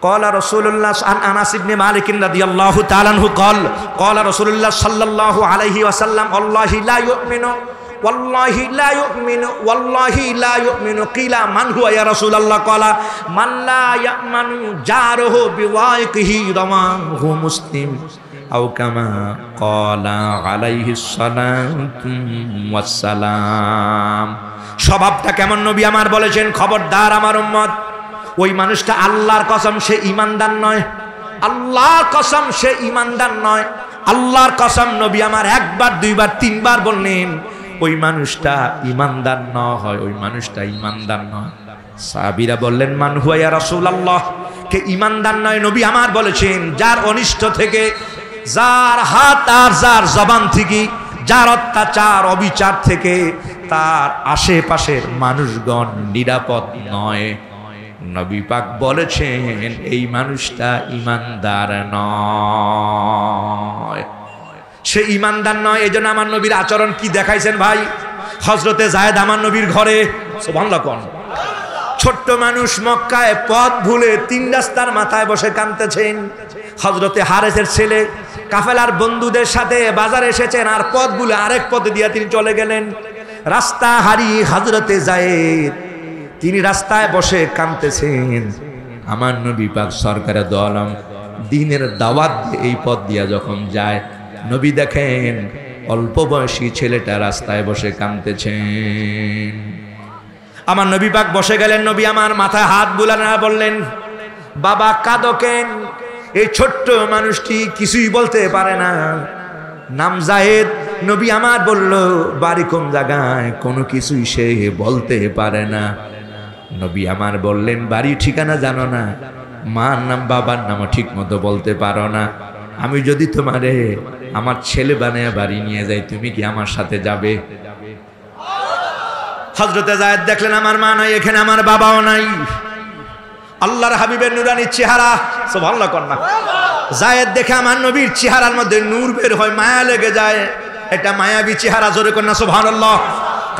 قال رسول الله عن انس بن مالك رضي الله تعالى عنه قال رسول الله صلى الله عليه وسلم والله لا يؤمن قيل من هو يا رسول الله قال من لا يأمن جاره بضائقه رواه مسلم أو كما قال عليه الصلاة والسلام। স্বভাবটা কেমন নবী আমার বলেছেন, খবরদার আমার উম্মত, ওই মানুষটা আল্লাহর কসম সে ইমানদার নয়, আল্লাহর কসম সে ইমানদার নয়, আল্লাহর কসম। নবী আমার 1 বার 2 বার 3 বার বললেন ওই মানুষটা ইমানদার নয়, ওই মানুষটা ইমানদার নয়। সাহাবীরা বললেন মান হুয়া ইয়া রাসূলুল্লাহ, কে ইমানদার নয়? নবী আমার বলেছেন যার অনিষ্ট থেকে, যার হাত আর যার জবান থেকে, যার অত্যাচার অবিচার থেকে তার আশেপাশের মানুষগণ নিরাপদ নয়। নবী পাক বলেছেন এই মানুষটা ইমানদার নয়, সে ইমানদার নয়। এই জন্য আমার নবীর আচরণ কি দেখাইছেন ভাই? হযরতে যায়েদ আমার নবীর ঘরে, সুবহানাল্লাহ কোন ছোট্ট মানুষ মক্কায় পথ ভুলে 3 রাস্তার মাথায় বসে কাঁদতেছেন। হযরতে হারেসের ছেলে কাফেলার বন্ধুদের সাথে বাজারে এসেছেন, আর পথ ভুলে আরেক পথে দিয়ে তিনি চলে গেলেন। রাস্তা হারিয়ে হযরতে যায়েদ তিনি রাস্তায় বসে কাঁদতেছেন। আমার নবী পাক সরকারে দো আলম দ্বীনের দাওয়াত এই পথ দিয়া যখন যায়, নবী দেখেন অল্প বয়সী ছেলেটা রাস্তায় বসে কাঁদতেছেন। আমার নবী পাক বসে গেলেন, নবী আমার মাথায় হাত বুলালেন আর বললেন বাবা কাঁদো কেন? এই ছোট্ট মানুষটি কিছুই বলতে পারে না, নাম যায়েদ। নবী আমার বলল বাড়ি কোন জায়গায়? কোনো কিছুই সে বলতে পারে না। নবী আমার বললেন বাড়ি ঠিকানা জানো না, মার নাম বাবার নামও ঠিক মতো বলতে পারো না, আমি যদি তোমারে আমার ছেলে বানায় বাড়ি নিয়ে যাই তুমি কি আমার সাথে যাবে? হযরতে যায়েদ দেখলেন আমার মা নাই, এখানে আমার বাবাও নাই, আল্লাহর হাবিবের নুরানি চেহারা, সুবহানাল্লাহ কন্যা। যায়েদ দেখে আমার নবীর চেহারার মধ্যে নূর বের হয়, মায়া লেগে যায়, এটা মায়াবী চেহারা। জোরে কন্যা সুবহানাল্লাহ।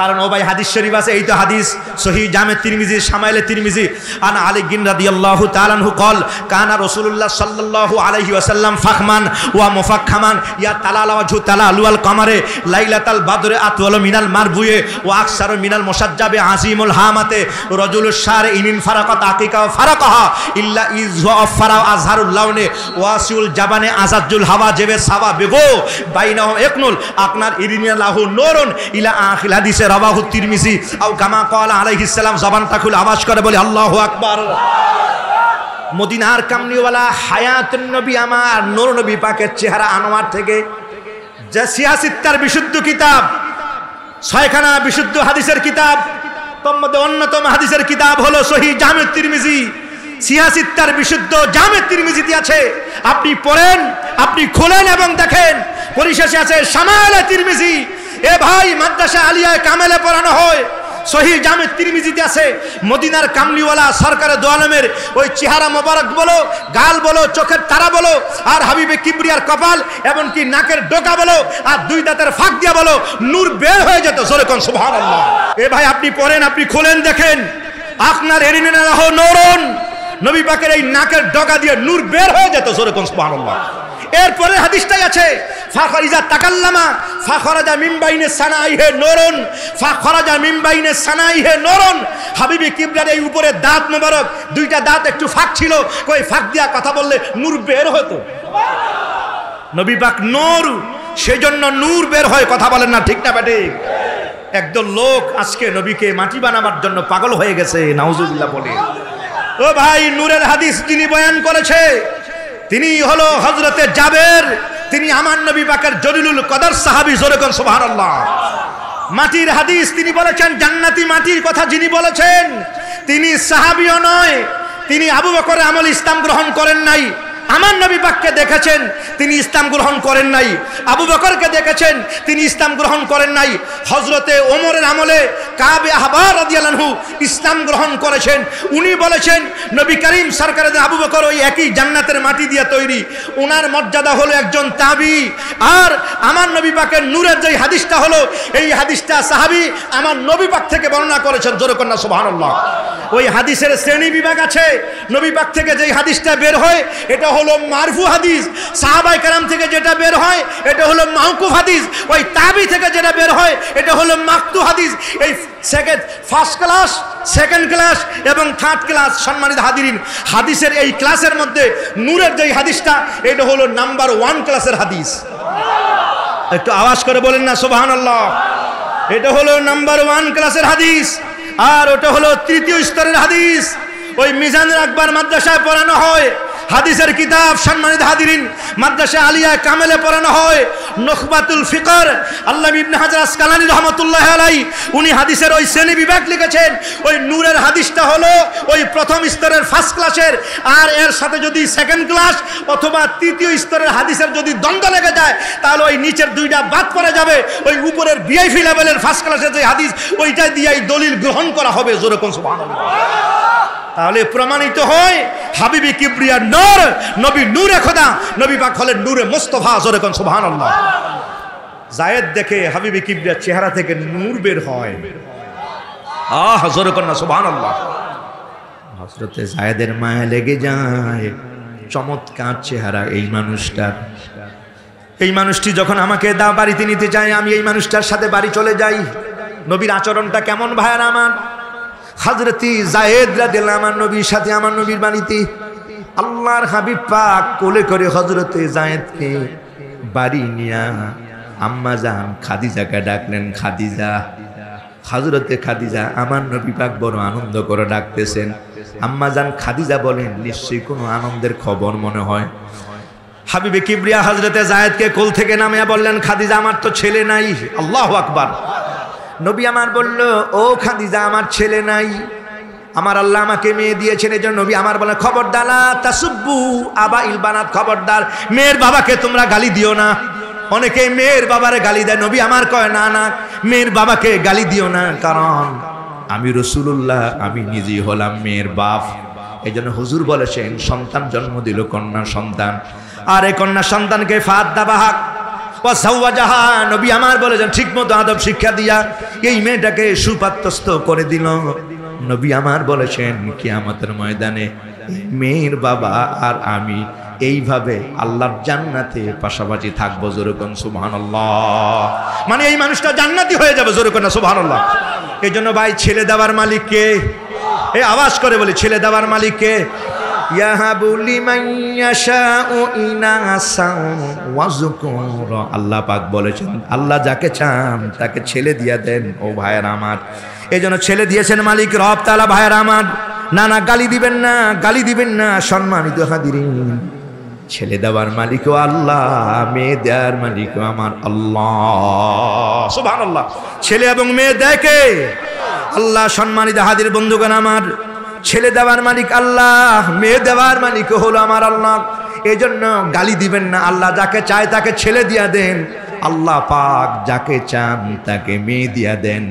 কারণ ও ভাই হাদিস শরীফ আছে, এই তো হাদিস সহিহ জামে তিরমিজি, শামাইলে তিরমিজি, আন আলী রাদিয়াল্লাহু তাআলা আনহু قال কানা রাসূলুল্লাহ সাল্লাল্লাহু আলাইহি ওয়াসাল্লাম ফাখমান ওয়া মুফাখখামান ইয়া তালালা ওয়াজহু তালালুল কমারে লাইলাতাল বাদরে আতওয়ালু মিনাল মারবুয়ে ওয়া আকসারু মিনাল মুসাজ্জাবে আজিমুল হামাতে রাজুলুশ শারে ইনিন ফারাকাত আকিকা ওয়া ফারাকাহা ইল্লা ইযহা ফারা আজহারুল লাউনে ওয়াসিউল জাবানে আজাজুল হাওয়া জেবে সাওয়া বেগো বাইনাহুম ইকনুল আকনার ইরিনা লাহু নূরুন ইলা আখিল হাদিস রাবাহু তিরমিজি আও কামা ক্বালা আলাইহিস সালাম। জবানটা খুলে আওয়াজ করে বলি আল্লাহু আকবার। মদিনার কামলিওয়ালা হায়াতুন নবী আমার নূর নবী পাকের চেহারা আনোয়ার থেকে যে সিয়াসিত্তার বিশুদ্ধ কিতাব, 6খানা বিশুদ্ধ হাদিসের কিতাব, তোর মধ্যে অন্যতম হাদিসের কিতাব হলো সহিহ জামে তিরমিজি। সিয়াসিত্তার বিশুদ্ধ জামে তিরমিজিতে আছে, আপনি পড়েন, আপনি খোলেন এবং দেখেন। পরিশেষে আছে শামাইলে তিরমিজি। এ ভাই, মাদ্রাসা আলিয়ায় কামেলে পড়ানো হয়, সহিহ জামে তিরমিজিতে আছে। মদিনার কামলিওয়ালা সরকারে দো আলমের ওই চেহারা মোবারক বলো, গাল বলো, চোখের তারা বলো, আর হাবিবে কিবরিয়ার কপাল, এমনকি নাকের ডোকা বলো, আর দুই দাঁতের ফাঁক দিয়া বলো, নূর বের হয়ে যেত। জোরে কোন সুবহানাল্লাহ। এ ভাই, আপনি পড়েন, আপনি খোলেন, দেখেন। আপনার এরিনে রাহ নূরুন, নবী পাকের এই নাকের ডগা দিয়ে নূর বের হয়ে যেত। জোরে কোন সুবহানাল্লাহ। এরপরে হাদিসটাই আছে, ফাখরিজা তাকাল্লামা ফাখরাজা মিন বাইনে সানাইহে নূরুন, ফাখরাজা মিন বাইনে সানাইহে নূরুন। হাবিবে কিবরিয়ার এই উপরে দাঁত মোবারক, দুইটা দাঁত একটু ফাঁক ছিল, কই ফাঁক দিয়া কথা বললে নূর বের হতো। নবী পাক নূর, সেজন্য নূর বের হয়। কথা বলেন না, ঠিক না বেঠিক? একদল লোক আজকে নবীকে মাটি বানাবার জন্য পাগল হয়ে গেছে, নাউজুবিল্লাহ বলে। ও ভাই, নূরের হাদিস যিনি বয়ান করেছে তিনি হলো হযরতে জাবের। তিনি আমার নবী পাকের জলিলুল কদর সাহাবী। জোরে কোন সুবহানাল্লাহ। মাটির হাদিস তিনি বলেছেন, জান্নাতি মাটির কথা যিনি বলেছেন তিনি সাহাবীও নয়, তিনি আবু বকরের আমল ইসলাম গ্রহণ করেন নাই। আমার নবী পাককে দেখেছেন, তিনি ইসলাম গ্রহণ করেন নাই। আবু বকরকে দেখেছেন, তিনি ইসলাম গ্রহণ করেন নাই। হযরতে ওমরের আমলে কাবে আহবার রাদিয়াল্লাহু আনহু ইসলাম গ্রহণ করেছেন। উনি বলেছেন নবী করিম সরকারে আবু বকর ওই একই জান্নাতের মাটি দিয়ে তৈরি। ওনার মর্যাদা হলো একজন তাবি। আর আমার নবী পাকের নূরের যে হাদিসটা হলো, এই হাদিসটা সাহাবী আমার নবী পাক থেকে বর্ণনা করেছেন। জোরে কন্না সুবহানাল্লাহ। ওই হাদিসের শ্রেণী বিভাগ আছে। নবী পাক থেকে যেই হাদিসটা বের হয় এটা হলো মারফু হাদিস, সাহাবায়ে কেরাম থেকে যেটা বের হয় এটা হলো মাওকুফ হাদিস, ওই তাবি থেকে যেটা বের হয় এটা হলো মাকতু হাদিস। এই ফার্স্ট ক্লাস, সেকেন্ড ক্লাস এবং থার্ড ক্লাস। সম্মানিত হাজিরিন, হাদিসের এই ক্লাসের মধ্যে নূরের যেই হাদিসটা এটা হলো নাম্বার 1 ক্লাসের হাদিস। একটু আওয়াজ করে বলেন না সুবহানাল্লাহ। এটা হলো নাম্বার 1 ক্লাসের হাদিস, আর ওটা হলো তৃতীয় স্তরের হাদিস। ওই মিজানুল আকবর মাদ্রাসায় পড়ানো হয় হাদিসের কিতাব। সম্মানিত হাজিরিন, মাদ্রাসা আলিয়া কামেলে পড়ানো হয় নুখবাতুল ফিকর। আল্লামা ইবনে হাজার আসকালানী রাহমাতুল্লাহি আলাইহি উনি হাদিসের ওই শ্রেণী বিভাগ লিখেছেন। ওই নূরের হাদিসটা হলো ওই প্রথম স্তরের ফার্স্ট ক্লাসের, আর এর সাথে যদি সেকেন্ড ক্লাস অথবা তৃতীয় স্তরের হাদিসের যদি দ্বন্দ্ব লেগে যায় তাহলে ওই নিচের দুইটা বাদ পড়ে যাবে। ওই উপরের ভিআইপি লেভেলের ফার্স্ট ক্লাসের যে হাদিস ওইটা দিয়েই দলিল গ্রহণ করা হবে। জোরে কোন সুবহানাল্লাহ। তাহলে প্রমাণিত হয় হাবিবে কিবরিয়ার নূর, নবী নূরে খোদা, নবী পাক হলেন নূরে মুস্তাফা। জোরে কোন সুবহানাল্লাহ। জায়েদ দেখে হাবিবে কিবরিয়ার চেহারা থেকে নূর বের হয়। জোরে কোন সুবহানাল্লাহ। হযরতে জায়েদের মায়া লেগে যায়। চমৎকার চেহারা এই মানুষটার। এই মানুষটি যখন আমাকে বাড়িতে নিতে চায়, আমি এই মানুষটার সাথে বাড়ি চলে যাই। নবীর আচরণটা কেমন ভাইয়ার আমার? হযরতে জায়েদ রাদিয়াল্লাহু আনহু নবীর সাথে আমার নবীর বাড়িতে, আল্লাহর হাবিব পাক কোলে করে হযরতে জায়েদকে বাড়ি নিয়া আম্মা জান খাদিজাকে ডাকলেন। খাদিজা, হযরতে খাদিজা, আমার নবী পাক বড় আনন্দ করে ডাকতেছেন। আম্মা জান খাদিজা বলেন, নিশ্চয়ই কোনো আনন্দের খবর মনে হয়। হাবিবে কিবরিয়া হযরতে জায়েদকে কোল থেকে নামিয়ে বললেন, খাদিজা, আমার তো ছেলে নাই। আল্লাহু আকবার। নবী আমার বলল, ও খাদিজা, আমার ছেলে নাই, আমার আল্লাহ আমাকে মেয়ে দিয়েছেন। এজন্য নবী আমার বলেন, খবরদার লা তাসুব্বু আবাইল বানাত, খবরদার মেয়ের বাবাকে তোমরা গালি দিও না। অনেকে মেয়ের বাবারে গালি দেয়, নবী আমার কয়, না না, মেয়ের বাবাকে গালি দিও না, কারণ আমি রাসূলুল্লাহ, আমি নিজেই হলাম মেয়ের বাপ। এজন্য হুজুর বলেছেন, সন্তান জন্ম দিল কন্যা সন্তান, আর এই কন্যা সন্তানকে ফাদ্দাবাহা ওয়াসাওয়াজাহা, নবী আমার বলেছেন ঠিক মতো আদব শিক্ষা দিয়া এই মেয়েটাকে সুপাত্রস্থ করে দিল। নবী আমার বলেছেন, কিয়ামতের ময়দানে মেয়ের বাবা আর আমি এইভাবে আল্লাহর জান্নাতে পাশাপাশি থাকবো। জোরে কোন সুবহানাল্লাহ। মানে এই মানুষটা জান্নাতি হয়ে যাবে। জোরে কোন সুবহানাল্লাহ। এই জন্য ভাই, ছেলে দেওয়ার মালিক কে? এই আওয়াজ করে বলি, ছেলে দেওয়ার মালিক কে? ইয়াহাবু লিমান ইয়াশাউ ইনাসা ওয়াযকুর। আল্লাহ পাক বলেছেন, আল্লাহ যাকে চান তাকে ছেলে দিয়ে দেন। ও ভাইয়ের আমার, এই জন্য ছেলে দিয়েছেন মালিক রব তাআলা। ভাইয়ের আমার, না না, গালি দিবেন না, গালি দিবেন না। সম্মানিত হাজিরিন, ছেলে দেওয়ার মালিকও আল্লাহ, মেয়ে দেওয়ার মালিকও আমার আল্লাহ। সুবহানাল্লাহ। ছেলে এবং মেয়ে দেখে আল্লাহ। সম্মানিত হাজির বন্ধুগণ আমার, ছেলে দেওয়ার মালিক আল্লাহ, মেয়ে দেওয়ার মালিক হলো আমার আল্লাহ। এই জন্য গালি দিবেন না। আল্লাহ যাকে চায় তাকে ছেলে দিয়া দেন, আল্লাহ পাক যাকে চান তাকে মেয়ে দিয়া দেন।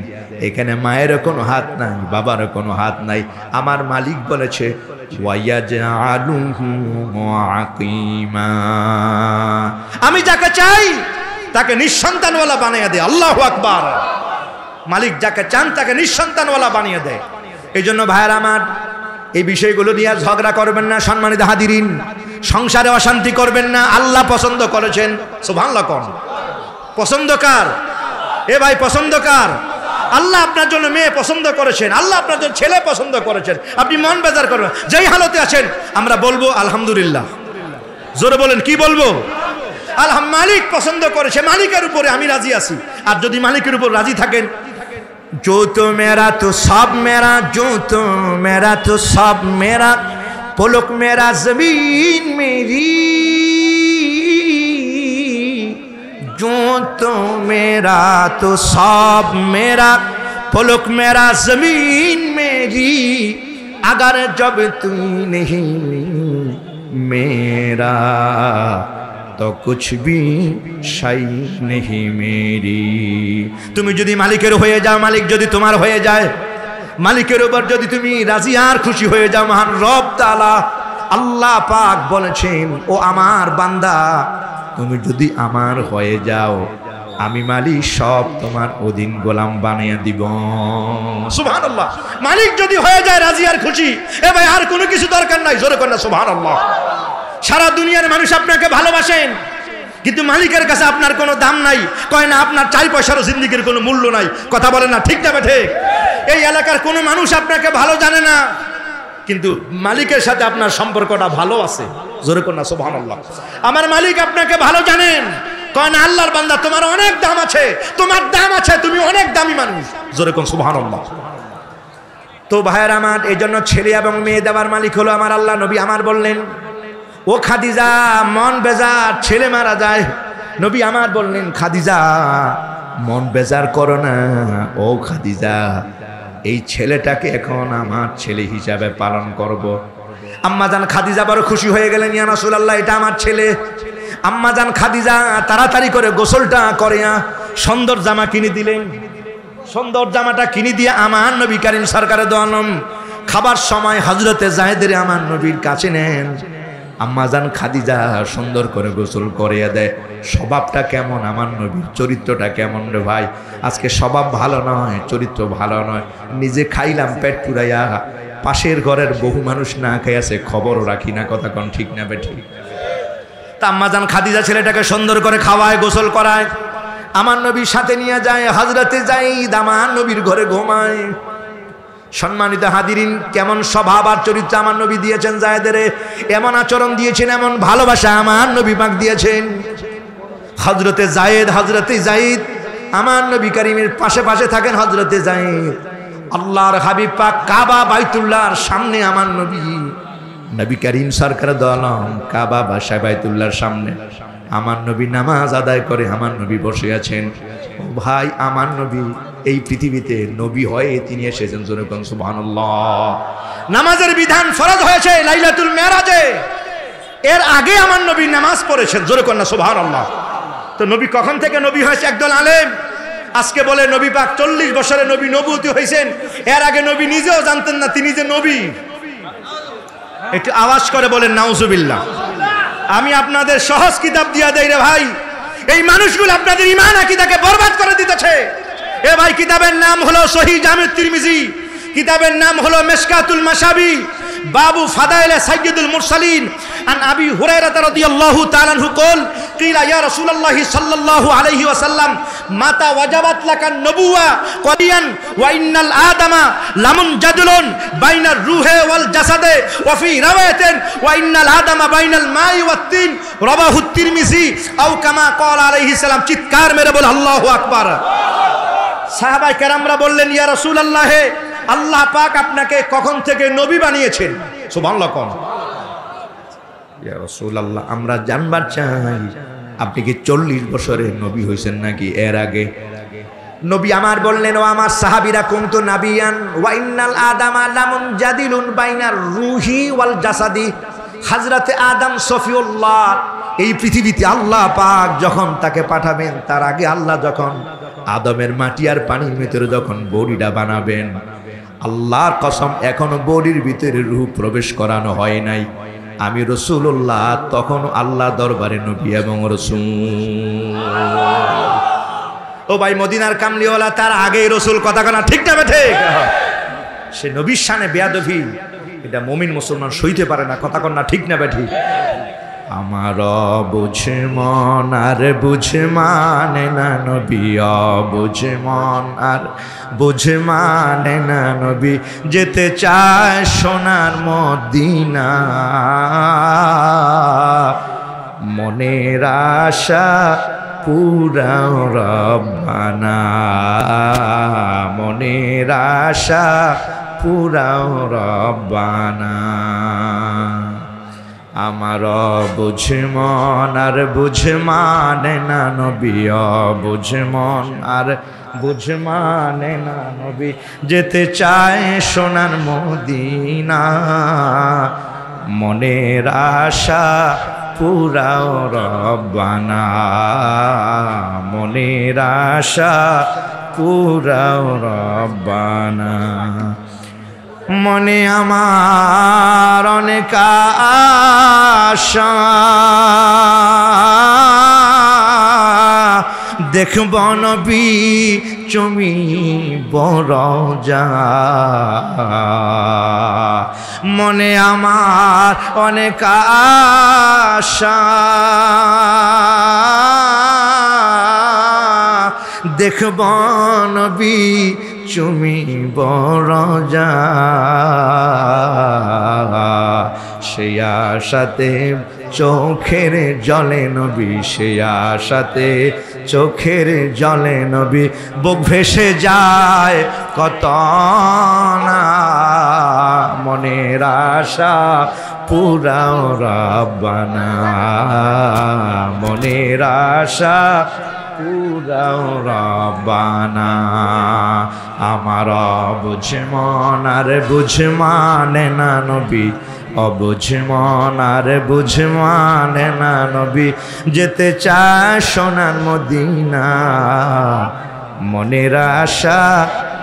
এখানে মায়েরও কোনো হাত নাই, বাবারও কোনো হাত নাই। আমার মালিক বলেছে আমি যাকে চাই তাকে নিঃসন্তানওয়ালা বানিয়ে দেয়। আল্লাহু আকবার। মালিক যাকে চান তাকে নিঃসন্তানওয়ালা বানিয়ে দেয়। এই জন্য ভাইয়ের আমার, এই বিষয়গুলো নিয়ে ঝগড়া করবেন না সম্মানিত হাদিরিন। সংসারে অশান্তি করবেন না। আল্লাহ পছন্দ করেছেন, সুবহানাল্লাহ। কোন পছন্দ কার? এ ভাই পছন্দ কার? আল্লাহ আপনার জন্য মেয়ে পছন্দ করেছেন, আল্লাহ আপনার জন্য ছেলে পছন্দ করেছেন। আপনি মন বেজার করবেন, যেই হালতে আছেন আমরা বলবো আলহামদুলিল্লাহ। জোরে বলেন, কি বলবো? মালিক পছন্দ করেছে, মালিকের উপরে আমি রাজি আছি। আর যদি মালিকের উপর রাজি থাকেন, जो तो मेरा तो सब मेरा, जो तो मेरा तो सब मेरा, पलक मेरा जमीन मेरी, जो तो मेरा तो सब मेरा, पलक मेरा जमीन मेरी, अगर जब तू नहीं मेरा तो कुछ भी शाई नहीं मेरी। তুমি যদি মালিকের হয়ে যাও, মালিক যদি তোমার হয়ে যায়, মালিকের উপর যদি তুমি রাজি আর খুশি হয়ে যাও, মহান রব তাআলা আল্লাহ পাক বলেছেন, ও আমার বান্দা তুমি যদি আমার হয়ে যাও, আমি মালিক সব তোমার অধীন গোলাম বানিয়ে দিব। সুবহানাল্লাহ। মালিক যদি হয়ে যায় রাজি আর খুশি, এ ভাই আর কোনো কিছু দরকার নাই। জোরে কর না সুবহানাল্লাহ। সারা দুনিয়ার মানুষ আপনাকে ভালোবাসেন, কিন্তু মালিকের কাছে আপনার কোনো দাম নাই। কয় না আপনার 4 পয়সারও জিন্দেগির কোনো মূল্য নাই। কথা বলেন না, ঠিক না ঠিক? এই এলাকার কোনো মানুষ আপনাকে ভালো জানে না, কিন্তু মালিকের সাথে আপনার সম্পর্কটা ভালো আছে। জোরে কর না সুবহানাল্লাহ। আমার মালিক আপনাকে ভালো জানেন। কয় না আল্লাহর বান্দা তোমার অনেক দাম আছে, তোমার দাম আছে, তুমি অনেক দামি মানুষ। জোরে কর সুবহানাল্লাহ। তো ভাইয়ের আমার, এই জন্য ছেলে এবং মেয়ে দেওয়ার মালিক হলো আমার আল্লাহ। নবী আমার বললেন, ও খাদিজা মন বেজার, ছেলে মারা যায়। নবী আমার বললেন, খাদিজা মন বেজার করো না। ও খাদিজা, এই ছেলেটাকে এখন আমার ছেলে হিসাবে পালন করব। আম্মাজান খাদিজা বড় খুশি হয়ে গেলেন, ইয়া রাসূলুল্লাহ এটা আমার ছেলে। আম্মাজান খাদিজা তাড়াতাড়ি করে গোসলটা করে সুন্দর জামা কিনে দিলেন। সুন্দর জামাটা কিনে দিয়ে আমার নবী করিম সরকারে দো আলম খাবার সময় হযরতে যায়েদের আমার নবীর কাছে নেন। আম্মাজান খাদিজা সুন্দর করে গোসল করিয়ে দেয়। স্বভাবটা কেমন আমার নবীর, চরিত্রটা কেমন রে ভাই? আজকে স্বভাব ভালো নয়, চরিত্র ভালো নয়। নিজে খাইলাম পেট পুরাইয়া, পাশের ঘরের বহু মানুষ না খাইয়াছে, খবরও রাখি না। কথা কোন ঠিক না বেঠিক? তা আম্মাজান খাদিজা ছেলেটাকে সুন্দর করে খাওয়ায়, গোসল করায়, আমার নবীর সাথে নিয়ে যায়। হযরতে যায়েদ আমার নবীর ঘরে ঘুমায়। সম্মানিত হাদিরিন, কেমন স্বভাব আর চরিত্র আমার নবী দিয়েছেন যায়েদের, এমন আচরণ দিয়েছেন, এমন ভালোবাসা আমার নবী পাক দিয়েছেন। হযরতে যায়েদ আমার নবী করিমের পাশে পাশে থাকেন। হযরতে যায়েদ আল্লাহর হাবিব পাক কাবা বাইতুল্লাহর সামনে আমার নবী করিম সরকার দো আলম কাবা বাসায় বাইতুল্লাহর সামনে আমার নবী নামাজ আদায় করে আমার নবী বসে আছেন। ভাই আমার নবী এই পৃথিবীতে নবী হয়ে তিনি এসেছেন। জোরে কোন সুবহানাল্লাহ। নামাজের বিধান ফরজ হয়েছে লাইলাতুল মেরাজে, এর আগে আমার নবী নামাজ পড়েছেন। জোরে কোন সুবহানাল্লাহ। তো নবী কখন থেকে নবী হয়েছে? একদল আলেম আজকে বলে নবী পাক 40 বছরে নবী নবুয়তি হয়েছেন, এর আগে নবী নিজেও জানতেন না তিনি যে নবী। একটু আওয়াজ করে বলেন নাউজুবিল্লাহ। আমি আপনাদের সহজ কিতাব দিয়া দেই রে ভাই, এই মানুষগুলো আপনাদের ঈমান আকীদাকে বরবাদ করে দিতেছে। এ ভাই কিতাবের নাম হলো সহিহ জামি' তিরমিজি, কিতাবের নাম হলো মিশকাতুল মাশাবি, বাবু ফাদাইলে সাইয়্যিদুল মুরসালিন। আন আবি হুরায়রা রাদিয়াল্লাহু তাআলা আনহু قال قيل يا رسول الله صلى الله عليه وسلم متى وجبت لك النبوة قديا وإن الآدم لمنجدل بين الروح والجسد وفي رواية وإن الآدم بين الماء والطين رواه الترمذي أو كما قال عليه السلام। চিৎকার মেরে বল আল্লাহু আকবার। সাহাবায়ে কেরামরা বললেন, ইয়া রাসূলুল্লাহ, আল্লাহ পাক আপনাকে কখন থেকে নবী বানিয়েছেন? সুবহানাল্লাহ। কোন ইয়া রাসূলুল্লাহ, আমরা জানবার চাই আপনি কি 40 বছরের নবী হয়েছেন নাকি এর আগে? নবী আমার বললেন, ও আমার সাহাবীরা, কুনতু নাবিয়ান ওয়া ইন্নাল আদামা লামুন জাদিলুন বাইনার রুহি ওয়াল জাসাদি। হযরতে আদম সফিউল্লাহ, এই পৃথিবীতে আল্লাহ পাক যখন তাকে পাঠাবেন, তার আগে আল্লাহ যখন আদমের মাটি আর পানির ভিতরে যখন বডিটা বানাবেন, আল্লাহর কসম এখনো বডির ভিতরে রূহ প্রবেশ করানো হয় নাই। আমি রাসূলুল্লাহ তখন আল্লাহ দরবারে নবী এবং রাসূল। ও ভাই, মদিনার কামলিওয়ালা তার আগেই রাসূল, কথা কনা ঠিক না ঠিক? সে নবীর শানে বেয়াদবি এটা মুমিন মুসলমান সইতে পারে না, কথা কনা ঠিক না ঠিক? আমার বুঝে মন আর বুঝে মানে না নবী, বুঝে মন আর বুঝে মানে না নবী, যেতে চায় সোনার মদিনা, মনের আশা পুরাও রব্বানা, মনের আশা পুরাও রব্বানা। আমার বুঝে মন আর বুঝে মানে না নবী, বুঝে মন আর বুঝে মানে না নবী, যেতে চায় সোনার মদিনা, মনের আশা পুরাও রব্বানা, মনের আশা পুরাও রব্বানা। মনে আমার অনেক আশা, দেখব নবী চুমি বড় যা, মনে আমার অনেক আশা, দেখব নবী চুমি বড় যা, সেই আশাতে চোখের জলে নবী, সেই আশাতে চোখের জলে নবী, বুক ভেসে যায় কত না, মনের আশা পুরাও রব্বানা, মনের আশা পুরাও রব্বানা। আমার বুঝে মন আর বুঝে মানে না নবী, অবুঝে মন আর বুঝে মানে না নবী, যেতে চায় সোনার মদিনা, মনের আশা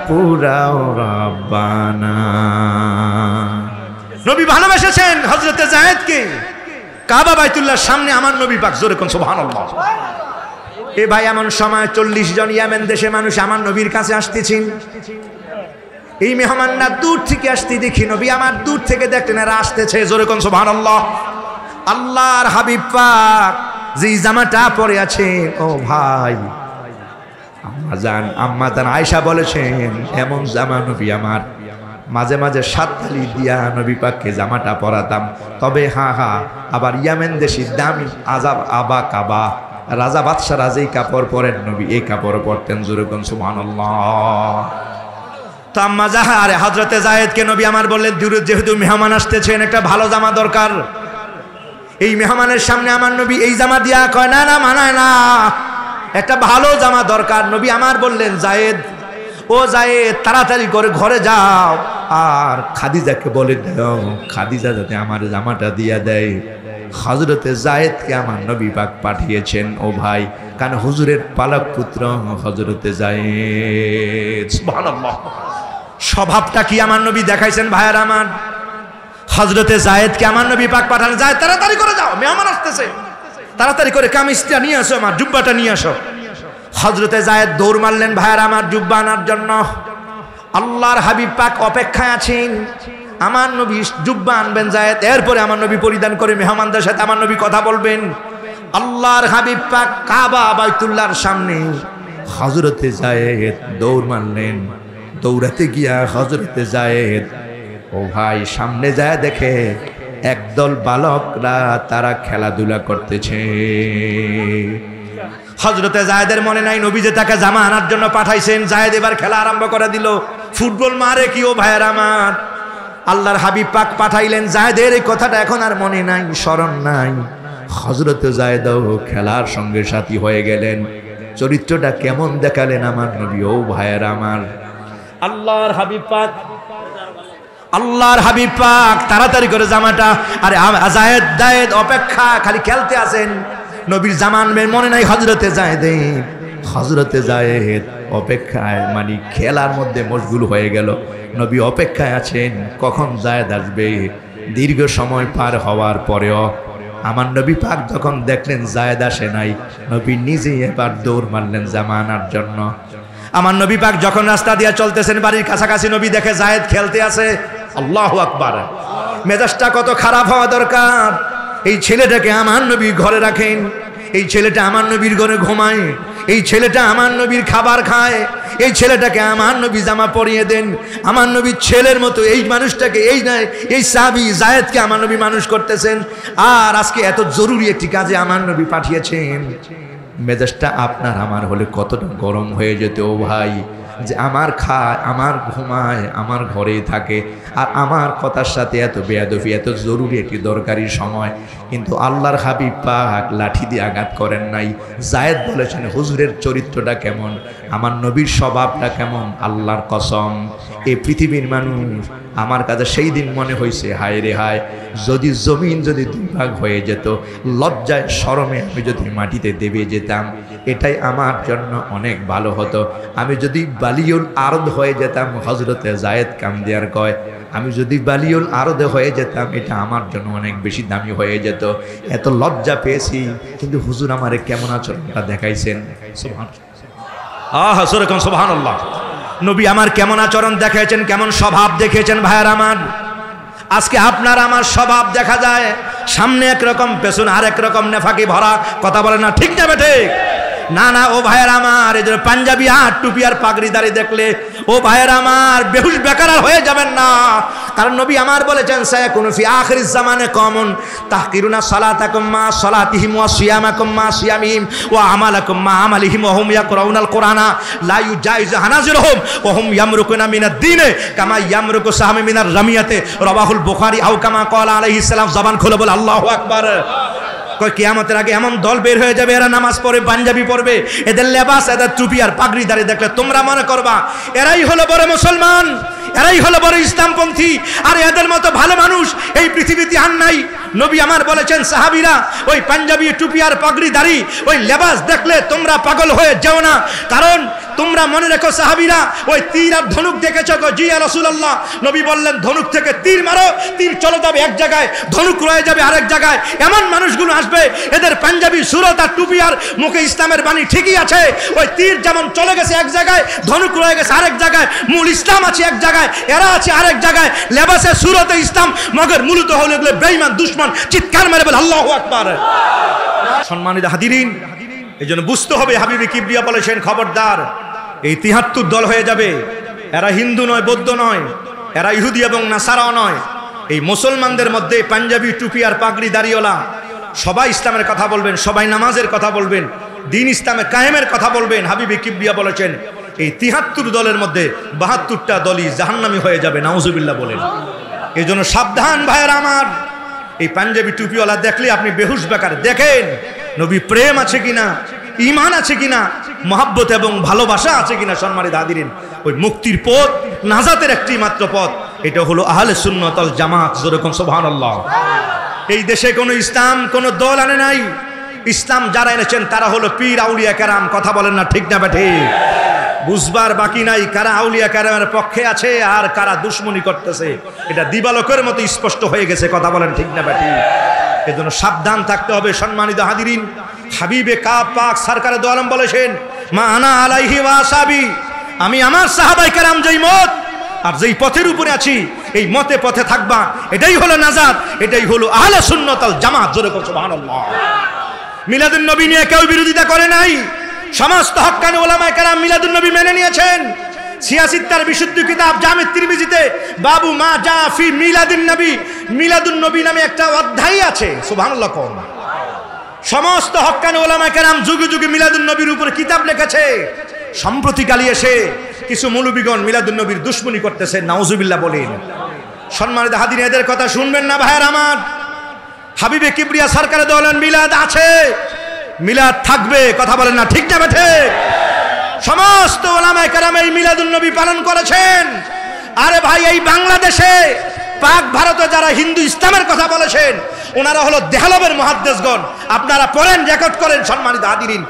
পুরাও রব্বানা। নবী ভালোবেসেছেন হযরতে যায়েদকে। কাবা বাইতুল্লাহর সামনে আমার নবী পাক, জোরে কোন সুবহানাল্লাহ। এ ভাই, এমন সময় 40 জন ইয়েমেন দেশে মানুষ আমার নবীর কাছে আসতেছেন। এই মেহমানরা দূর থেকে আসতে দেখি, নবী আমার দূর থেকে দেখতেন এরা আসতেছে, জোরে কোন সুবহানাল্লাহ। আল্লাহর হাবিব পাক যে জামাটা পরে আছেন, ও ভাই, আম্মা জান আয়েশা বলেছেন, এমন জামা নবী আমার মাঝে মাঝে 7 তালি দিয়া নবী পাককে জামাটা পরাতাম। তবে আবার ইয়ামেন দেশি দামি আজাব আবা কাবা রাজা বাদশারা যেই কাপড় পরেন, নবী এই কাপড় পরতেন, জোরে কোন সুবহানাল্লাহ। তো আম্মা জাহারে হযরতে যায়েদকে নবী আমার বললেন, যেহেতু মেহমান আসতেছেন, একটা ভালো জামা দরকার। এই মেহমানের সামনে আমার নবী এই জামা দিয়া কয়, না না, মানায় না, একটা ভালো জামা দরকার। নবী আমার বললেন, যায়েদ, ও যায়েদ, তাড়াতাড়ি করে ঘরে যাও আর খাদিজাকে বলে দাও, খাদিজা যাতে আমার জামাটা দিয়া দেয়। হযরতে যায়েদকে আমার নবী পাক পাঠিয়েছেন, ও ভাই, কারণ হুজুরের পালক পুত্র হযরতে যায়েদ। সুবহানাল্লাহ। স্বভাবটা কি আমার নবী দেখাইছেন ভাইয়ার আমার। হযরতে যায়েদকে আমার নবী পাক পাঠান, যায় তাড়াতাড়ি করে যাও, মেহমান আসতেছে, তাড়াতাড়ি করে কামিজটা নিয়ে আসো, আমার জুব্বাটা নিয়ে আসো। হযরতে যায়েদ দৌড় মারলেন ভাইয়ার আমার জুব্বা আনার জন্য। আল্লাহর হাবিব পাক অপেক্ষায় আছেন, আমার নবী জুব্বা আনবেন যায়েদ, এরপরে আমার নবী পরিধান করে মেহমানদের সাথে আমার নবী কথা বলবেন। আল্লাহর হাবিব পাক কাবা বাইতুল্লাহর সামনে হযরতে যায়েদ দৌড় মারলেন। দৌড়াতে গিয়া হযরতে যায়েদ, ও ভাই, সামনে যায় দেখে একদল বালকরা তারা খেলাধুলা করতেছে। হযরতে যায়েদের মনে নাই নবী যে তাকে জামা আনার জন্য পাঠাইছেন। যায়েদ এবার খেলা আরম্ভ করে দিল, ফুটবল মারে কি ও ভাইয়ের আমার। আল্লাহর হাবিব পাক পাঠাইলেন, যায়েদের এই কথাটা এখন আর মনে নাই, স্মরণ নাই। হযরতে যায়েদও খেলার সঙ্গে সাথী হয়ে গেলেন। চরিত্রটা কেমন দেখালেন আমার নবী। ও ভাইয়েরা আমার, আল্লাহর হাবিব পাক তাড়াতাড়ি করে জামাটা, আরে জায়েদ দায়েদ অপেক্ষা, খালি খেলতে আসেন। নবীর জামান মনে নাই হযরতে জায়েদ অপেক্ষায়, মানে খেলার মধ্যে মশগুল হয়ে গেল। নবী অপেক্ষায় আছেন কখন জায়েদ আসবে। দীর্ঘ সময় পার হওয়ার পরেও আমার নবী পাক যখন দেখলেন জায়েদ আসে নাই, নবী নিজেই এবার দৌড় মারলেন জামানার জন্য। আমার নবী পাক যখন রাস্তা দিয়ে চলতেছেন, বাড়ির কাছাকাছি নবী দেখে জায়েদ খেলতে আছে। আল্লাহু আকবার! মেজাজটা কত খারাপ হওয়া দরকার। এই ছেলেটাকে আমার নবী ঘরে রাখেন, এই ছেলেটা আমার নবীর ঘরে ঘুমায়, এই ছেলেটা আমার নবীর খাবার খায়, এই ছেলেটাকে আমার নবী জামা পরিয়ে দেন। আমার নবীর ছেলের মতো এই মানুষটাকে, এই সাহাবী জায়েদকে আমার নবী মানুষ করতেছেন। আর আজকে এত জরুরি একটি কাজে আমার নবী পাঠিয়েছেন। মেজাজটা আপনার আমার হলে কতটা গরম হয়ে যেত ও ভাই, যে আমার খায়, আমার ঘুমায়, আমার ঘরেই থাকে, আর আমার কথার সাথে এত বেয়াদবি, এত জরুরি একটি দরকারি সময়, কিন্তু আল্লাহর হাবিব পাক লাঠি দিয়ে আঘাত করেন নাই। জায়েদ বলেছেন হুজুরের চরিত্রটা কেমন, আমার নবীর স্বভাবটা কেমন। আল্লাহর কসম, এই পৃথিবীর মানুষ আমার কাছে সেই দিন মনে হয়েছে, হায় রে হায়, যদি জমিন যদি দুই ভাগ হয়ে যেত, লজ্জায় শরমে আমি যদি মাটিতে দেবে যেতাম, এটাই আমার জন্য অনেক ভালো হতো। আমি যদি বালিউল আরদ হয়ে যেতাম, হযরতে জায়েদ কামদিয়ার কয়, আমি যদি বালিউল আরদে হয়ে যেতাম, এটা আমার জন্য অনেক বেশি দামি হয়ে যেত। এত লজ্জা পেয়েছি, কিন্তু হুজুর আমারে কেমন আচরণটা দেখাইছেন। সুবহানাল্লাহ! নবী আমার কেমন আচরণ দেখাইছেন, কেমন স্বভাব দেখিয়েছেন। ভাইয়ার আমার, আজকে আপনার আমার স্বভাব দেখা যায় সামনে একরকম, পেছনে আরেক রকম নেফাকি ভরা। কথা বলে না, ঠিক না বেঠে? না না ও ভাইয়ের আমার, এই যে পাঞ্জাবি আর টুপি আর পাগড়ি দাড়ি দেখলে ও ভাইয়ের আমার বেহুশ বেকার হয়ে যাবেন না। কারণ নবী আমার বলেছেন, সায়াকুনু ফি আখিরিজ জামানে কওমুন তাহকিরুনা সালাতাকুম মা সালাতিহিম ওয়া সিয়ামাকুম মা সিয়ামিহিম ওয়া আমালাকুম মা আমালিহিম ওয়া হুম ইয়াকরাউনাল কুরআনা লা ইউজাইজু হানাজিরহুম ওয়া হুম ইয়ামরুকুনা মিনাদ দীনে কামা ইয়ামরুকু সাহামি মিনার রামিয়াতে। রাওয়াহুল বুখারী আও কামা ক্বালা আলাইহিস সালাম। জবান খুলে বল আল্লাহু আকবার। কিয়ামতের আগে এমন দল বের হয়ে যাবে, এরা নামাজ পড়ে, পাঞ্জাবি পড়বে, এদের লেবাস, এদের টুপি আর পাগড়ি দাঁড়িয়ে দেখলে তোমরা মনে করবা এরাই হলো বড় মুসলমান, এরাই হলো বড় ইসলামপন্থী। আর এদের মতো ভালো মানুষ এই পৃথিবীতে আর নাই। নবী আমার বলেছেন, সাহাবীরা ওই পাঞ্জাবি টুপি আর পাগড়ি দাড়ি ওই লেবাস দেখলে তোমরা পাগল হয়ে যেও না। কারণ তোমরা মনে রেখো সাহাবীরা, ওই তীর আর ধনুক দেখেছো? জি ইয়া রাসূলুল্লাহ। নবী বললেন, ধনুক থেকে তীর মারো, তীর চলে যাবে এক জায়গায়, ধনুক রয়ে যাবে আরেক জায়গায়। এমন মানুষগুলো আসবে, এদের পাঞ্জাবি সুরত আর টুপি আর মুখে ইসলামের বাণী ঠিকই আছে, ওই তীর যেমন চলে গেছে এক জায়গায়, ধনুক রয়ে গেছে আরেক জায়গায়, মূল ইসলাম আছে এক জায়গায়, এরা আছে আরেক জায়গায়। লেবাসে সুরতে ইসলাম, মগর মূলত হলো এগুলো বেঈমান দুশমন। চিৎকার মেরে বল আল্লাহু আকবার। সম্মানিত হাজিরিন, এই জন্য বুঝতে হবে, হাবিবে কিবরিয়া বলেছেন, খবরদার, এই ৭৩ দল হয়ে যাবে। এরা হিন্দু নয়, বৌদ্ধ নয়, এরা ইহুদি এবং নাসারাও নয়। এই মুসলমানদের মধ্যে পাঞ্জাবি টুপি আর পাগড়ি দাড়িওয়ালা সবাই ইসলামের কথা বলবেন, সবাই নামাজের কথা বলবেন, দিন ইসলামে কায়েমের কথা বলবেন। হাবিবে কিবরিয়া বলেছেন, এই ৭৩ দলের মধ্যে ৭২টা দলই জাহান্নামী হয়ে যাবে। নাউজুবিল্লাহ বলেন। এই জন্য সাবধান ভাইয়েরা আমার, এই পাঞ্জাবি টুপিওয়ালা দেখলে আপনি বেহুশ বেকার দেখেন নবী প্রেম আছে কিনা, ঈমান আছে কিনা, মহব্বত এবং ভালোবাসা আছে কিনা। সম্মানিত হাজিরিন, ওই মুক্তির পথ, নাজাতের একটি মাত্র পথ, এটা হলো আহলে সুন্নাত ওয়াল জামাত। যেরকম সুবহানাল্লাহ। এই দেশে কোনো ইসলাম কোনো দল আনে নাই। ইসলাম যারা এনেছেন তারা হলো পীর আউলিয়া কেরাম। কথা বলেন না, ঠিক না বেঠি? বুঝবার বাকি নাই কারা আউলিয়া কেরামের পক্ষে আছে আর কারা দুশমনি করতেছে। এটা দিবালোকের মতো স্পষ্ট হয়ে গেছে। কথা বলেন, ঠিক না বেঠি? এজন্য সাবধান থাকতে হবে। সম্মানিত হাজিরিন, হাবিবে কাব পাক সরকারে দো আলম বলেছেন, মা আনা আলাইহি ওয়া আসহাবি, আমি আমার সাহাবায়ে কেরাম যেই মত আর যেই পথের উপরে আছি, এই মতে পথে থাকবা। এটাই হলো নাজাত, এটাই হলো আহলে সুন্নাত ওয়াল জামাত। জোরে বলুন সুবহানাল্লাহ। মিলাদুন নবী নিয়ে কেউ বিরোধিতা করে নাই। সমস্ত হক্কানি উলামায়ে কেরাম মিলাদুন নবী মেনে নিয়েছেন। সিয়াসিত্তার বিশুদ্ধ কিতাব জামে তিরমিজিতে বাবু মা জা ফি মিলাদুন নবী, মিলাদুন নবী নামে একটা অধ্যায় আছে। সুবহানাল্লাহ। কোন সমস্ত হক্কানি উলামায়ে কেরাম যুগে যুগে মিলাদুন নবীর উপরে কিতাব লিখেছে। সম্প্রতিকালে এসে কিছু মৌলবীগণ মিলাদুন নবীর দুশমনি করতেছে। নাউজুবিল্লাহ বলেন। সম্মানিত হাজিরিন, এদের কথা শুনবেন না ভাইয়ের আমার। হাবিবে কিবরিয়া সরকারে দলেন মিলাদ আছে, মিলাদ থাকবে, কথা বলেন না ঠিক না বেঠে? সমস্ত ওলামায়ে কেরাম এই মিলাদুন নবী পালন করেছেন। আরে ভাই, এই বাংলাদেশে পাক ভারতে যারা হিন্দু ইসলামের কথা বলেছেন ওনারা হলো দেহলবের মুহাদ্দিসগণ। আপনারা পড়েন, রেকর্ড করেন। সম্মানিত হাজিরিন,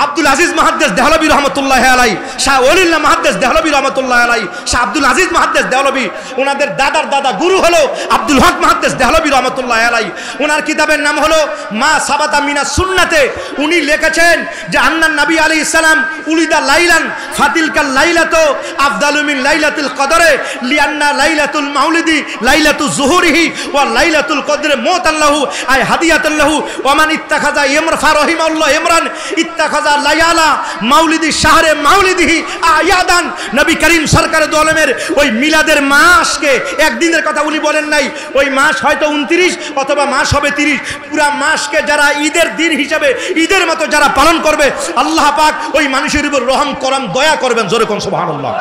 আব্দুল আজিজ মুহাদ্দিস দেহলভী রহমতুল্লাহ আলাই, শাহ ওলিউল্লাহ মুহাদ্দিস দেহলভী রহমতুল্লাহ আলাই, শাহ আব্দুল আজিজ মুহাদ্দিস দেহলভী, ওনাদের দাদার দাদা গুরু হলো আব্দুল হক মুহাদ্দিস দেহলভী রহমতুল্লাহ আলাই। ওনার কিতাবের নাম হলো মা সাবাতা মিনাস সুন্নাতে। উনি লিখেছেন যে আন্নান নবী আলাইহিস সালাম উলিদা লাইলান ফাতিলকাল লাইলাতু আফদালু মিন লাইলাতুল কদরে লিআন্না লাইলাতুল মাউলিদি লাইলাতুজ যুহুরিহি ওয়া লাইলাতুল কদরে মুতাল্লাহু আই হাদিয়াতুল্লাহু ওয়া মান ইত্তাখাযা ইমরা রাহিমাহুল্লাহ ইমরান ইত্তাখাযা লায়ালা মাউলিদি শাহরে মাউলিদিহি আয়াদান। নবী করিম সরকার দু আলমের ওই মিলাদের মাসকে একদিনের কথা উনি বলেন নাই, ওই মাস হয়তো 29 অথবা মাস হবে 30, পুরা মাসকে যারা ঈদের দিন হিসাবে ঈদের মতো যারা পালন করবে আল্লাহ পাক ওই মানুষের উপর রহম করম দয়া করবেন। জোরে কোন সুবহানাল্লাহ।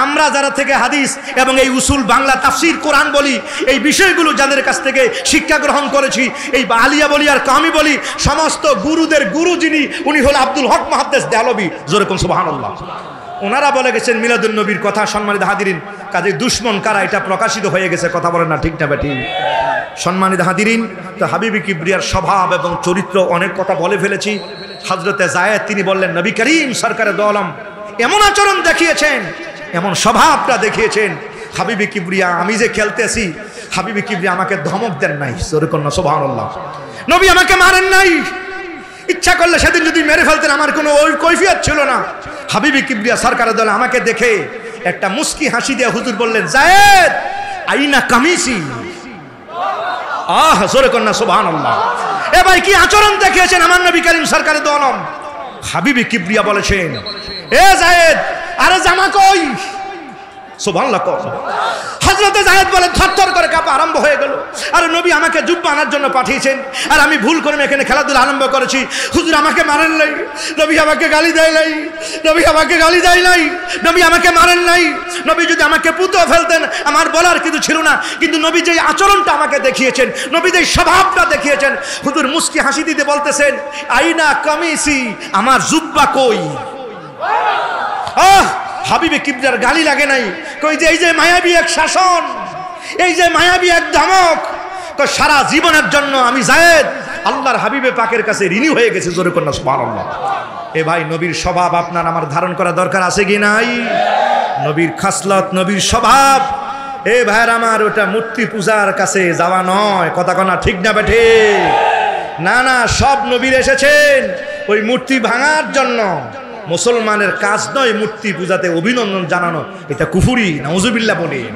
আমরা যারা থেকে হাদিস এবং এই উসুল বাংলা তাফসীর কোরআন বলি, এই বিষয়গুলো যাদের কাছ থেকে শিক্ষা গ্রহণ করেছি, এই আলিয়া বলি আর কামি বলি, সমস্ত গুরুদের গুরু যিনি উনি হল আব্দুল হক মুহাদ্দিস দেহলভী। জোরে কোন সুবহানাল্লাহ। ওনারা বলে গেছেন মিলাদুন নবীর কথা। সম্মানিত হাজিরিন, কাজে দুশ্মন কারা এটা প্রকাশিত হয়ে গেছে, কথা বলেন না ঠিক না বেঠিক? সম্মানিত হাজিরিন, তো হাবিবি কিবরিয়ার স্বভাব এবং চরিত্র অনেক কথা বলে ফেলেছি। হযরতে যায়েদ তিনি বললেন নবী করিম সরকারে দু আলম এমন আচরণ দেখিয়েছেন, এমন স্বভাবটা দেখিয়েছেন। হাবিবি কিবরিয়া, আমি যে খেলতেছি, হাবিবি কিবরিয়া আমাকে ধমক দেন নাই। জোরে কোন সুবহানাল্লাহ। নবী আমাকে মারেন নাই, ইচ্ছা করলে সেদিন যদি মেরে ফেলতেন আমার কোনো ওই কৈফিয়ত ছিল না। হাবিবি কিবরিয়া সরকারের দলে আমাকে দেখে একটা মুস্কি হাসি দিয়ে হুজুর বললেন যায়েদ আইনা কামিসি। জোরে কোন না সুবহানাল্লাহ। এ ভাই, কি আচরণ দেখিয়েছেন আমার নবী করিম সরকারের দু আলম। হাবিবি কিবরিয়া বলেছেন এ যায়েদ, আরে জামা কই? সুবহানাল্লাহ। হযরতে যায়েদ বলে থরথর করে কাঁপা আরম্ভ হয়ে গেল। আরে নবী আমাকে জুব্বা আনার জন্য পাঠিয়েছেন, আর আমি ভুল করে এখানে খেলাধুলা আরম্ভ করেছি। হুজুর আমাকে মারেন নাই, নবী আমাকে গালি দেয় নাই, নবী আমাকে গালি দেয় নাই, নবী আমাকে মারেন নাই। নবী যদি আমাকে পুঁতেও ফেলতেন আমার বলার কিছু ছিল না, কিন্তু নবী যে আচরণটা আমাকে দেখিয়েছেন, নবী যে স্বভাবটা দেখিয়েছেন, হুজুর মুস্কি হাসি দিতে বলতেছেন আইনা কামিসি, আমার জুব্বা কই? হাবিবে কিবরিয়ার গালি লাগে নাই, কই যে এই যে মায়াবী এক শাসন, এই যে মায়াবী এক ধমক, তো সারা জীবনের জন্য আমি যায়েদ আল্লাহর হাবিবে পাকের কাছে ঋণী হয়ে গেছে। জোরে কন্যা সুবহানাল্লাহ। এ ভাই, নবীর স্বভাব আপনার আমার ধারণ করা দরকার আছে কি নাই? নবীর খাসলত, নবীর স্বভাব। এ ভাইয়ের আমার, ওটা মূর্তি পূজার কাছে যাওয়া নয়, কথা কনা ঠিক না বেঠে? না না, সব নবীর এসেছেন ওই মূর্তি ভাঙার জন্য। মুসলমানের কাজ নয় মূর্তি পূজাতে অভিনন্দন জানানো, এটা কুফুরি, নাউজুবিল্লাহ বলেন।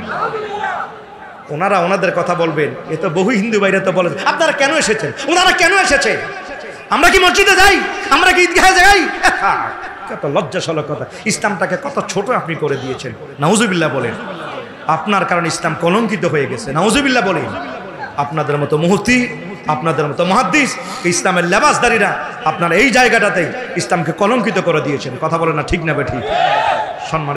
ওনারা ওনাদের কথা বলবেন, এ তো বহু হিন্দু ভাইরা তো বলে আপনারা কেন এসেছেন, ওনারা কেন এসেছে? আমরা কি মসজিদে যাই, আমরা কি ঈদগাহে যাই? কত লজ্জাজনক কথা। ইসলামটাকে কত ছোট আপনি করে দিয়েছেন, নাউজুবিল্লাহ বলেন। আপনার কারণে ইসলাম কলঙ্কিত হয়ে গেছে, নাউজুবিল্লাহ বলেন। আপনাদের মতো মুফতি, আপনাদের মতো মুহাদ্দিস, ইসলামের লেবাসদারীরা আপনারা এই জায়গাটাতে ইসলামকে কলঙ্কিত করে দিয়েছেন, কথা বলেন না ঠিক না বেঠিক? সম্মান।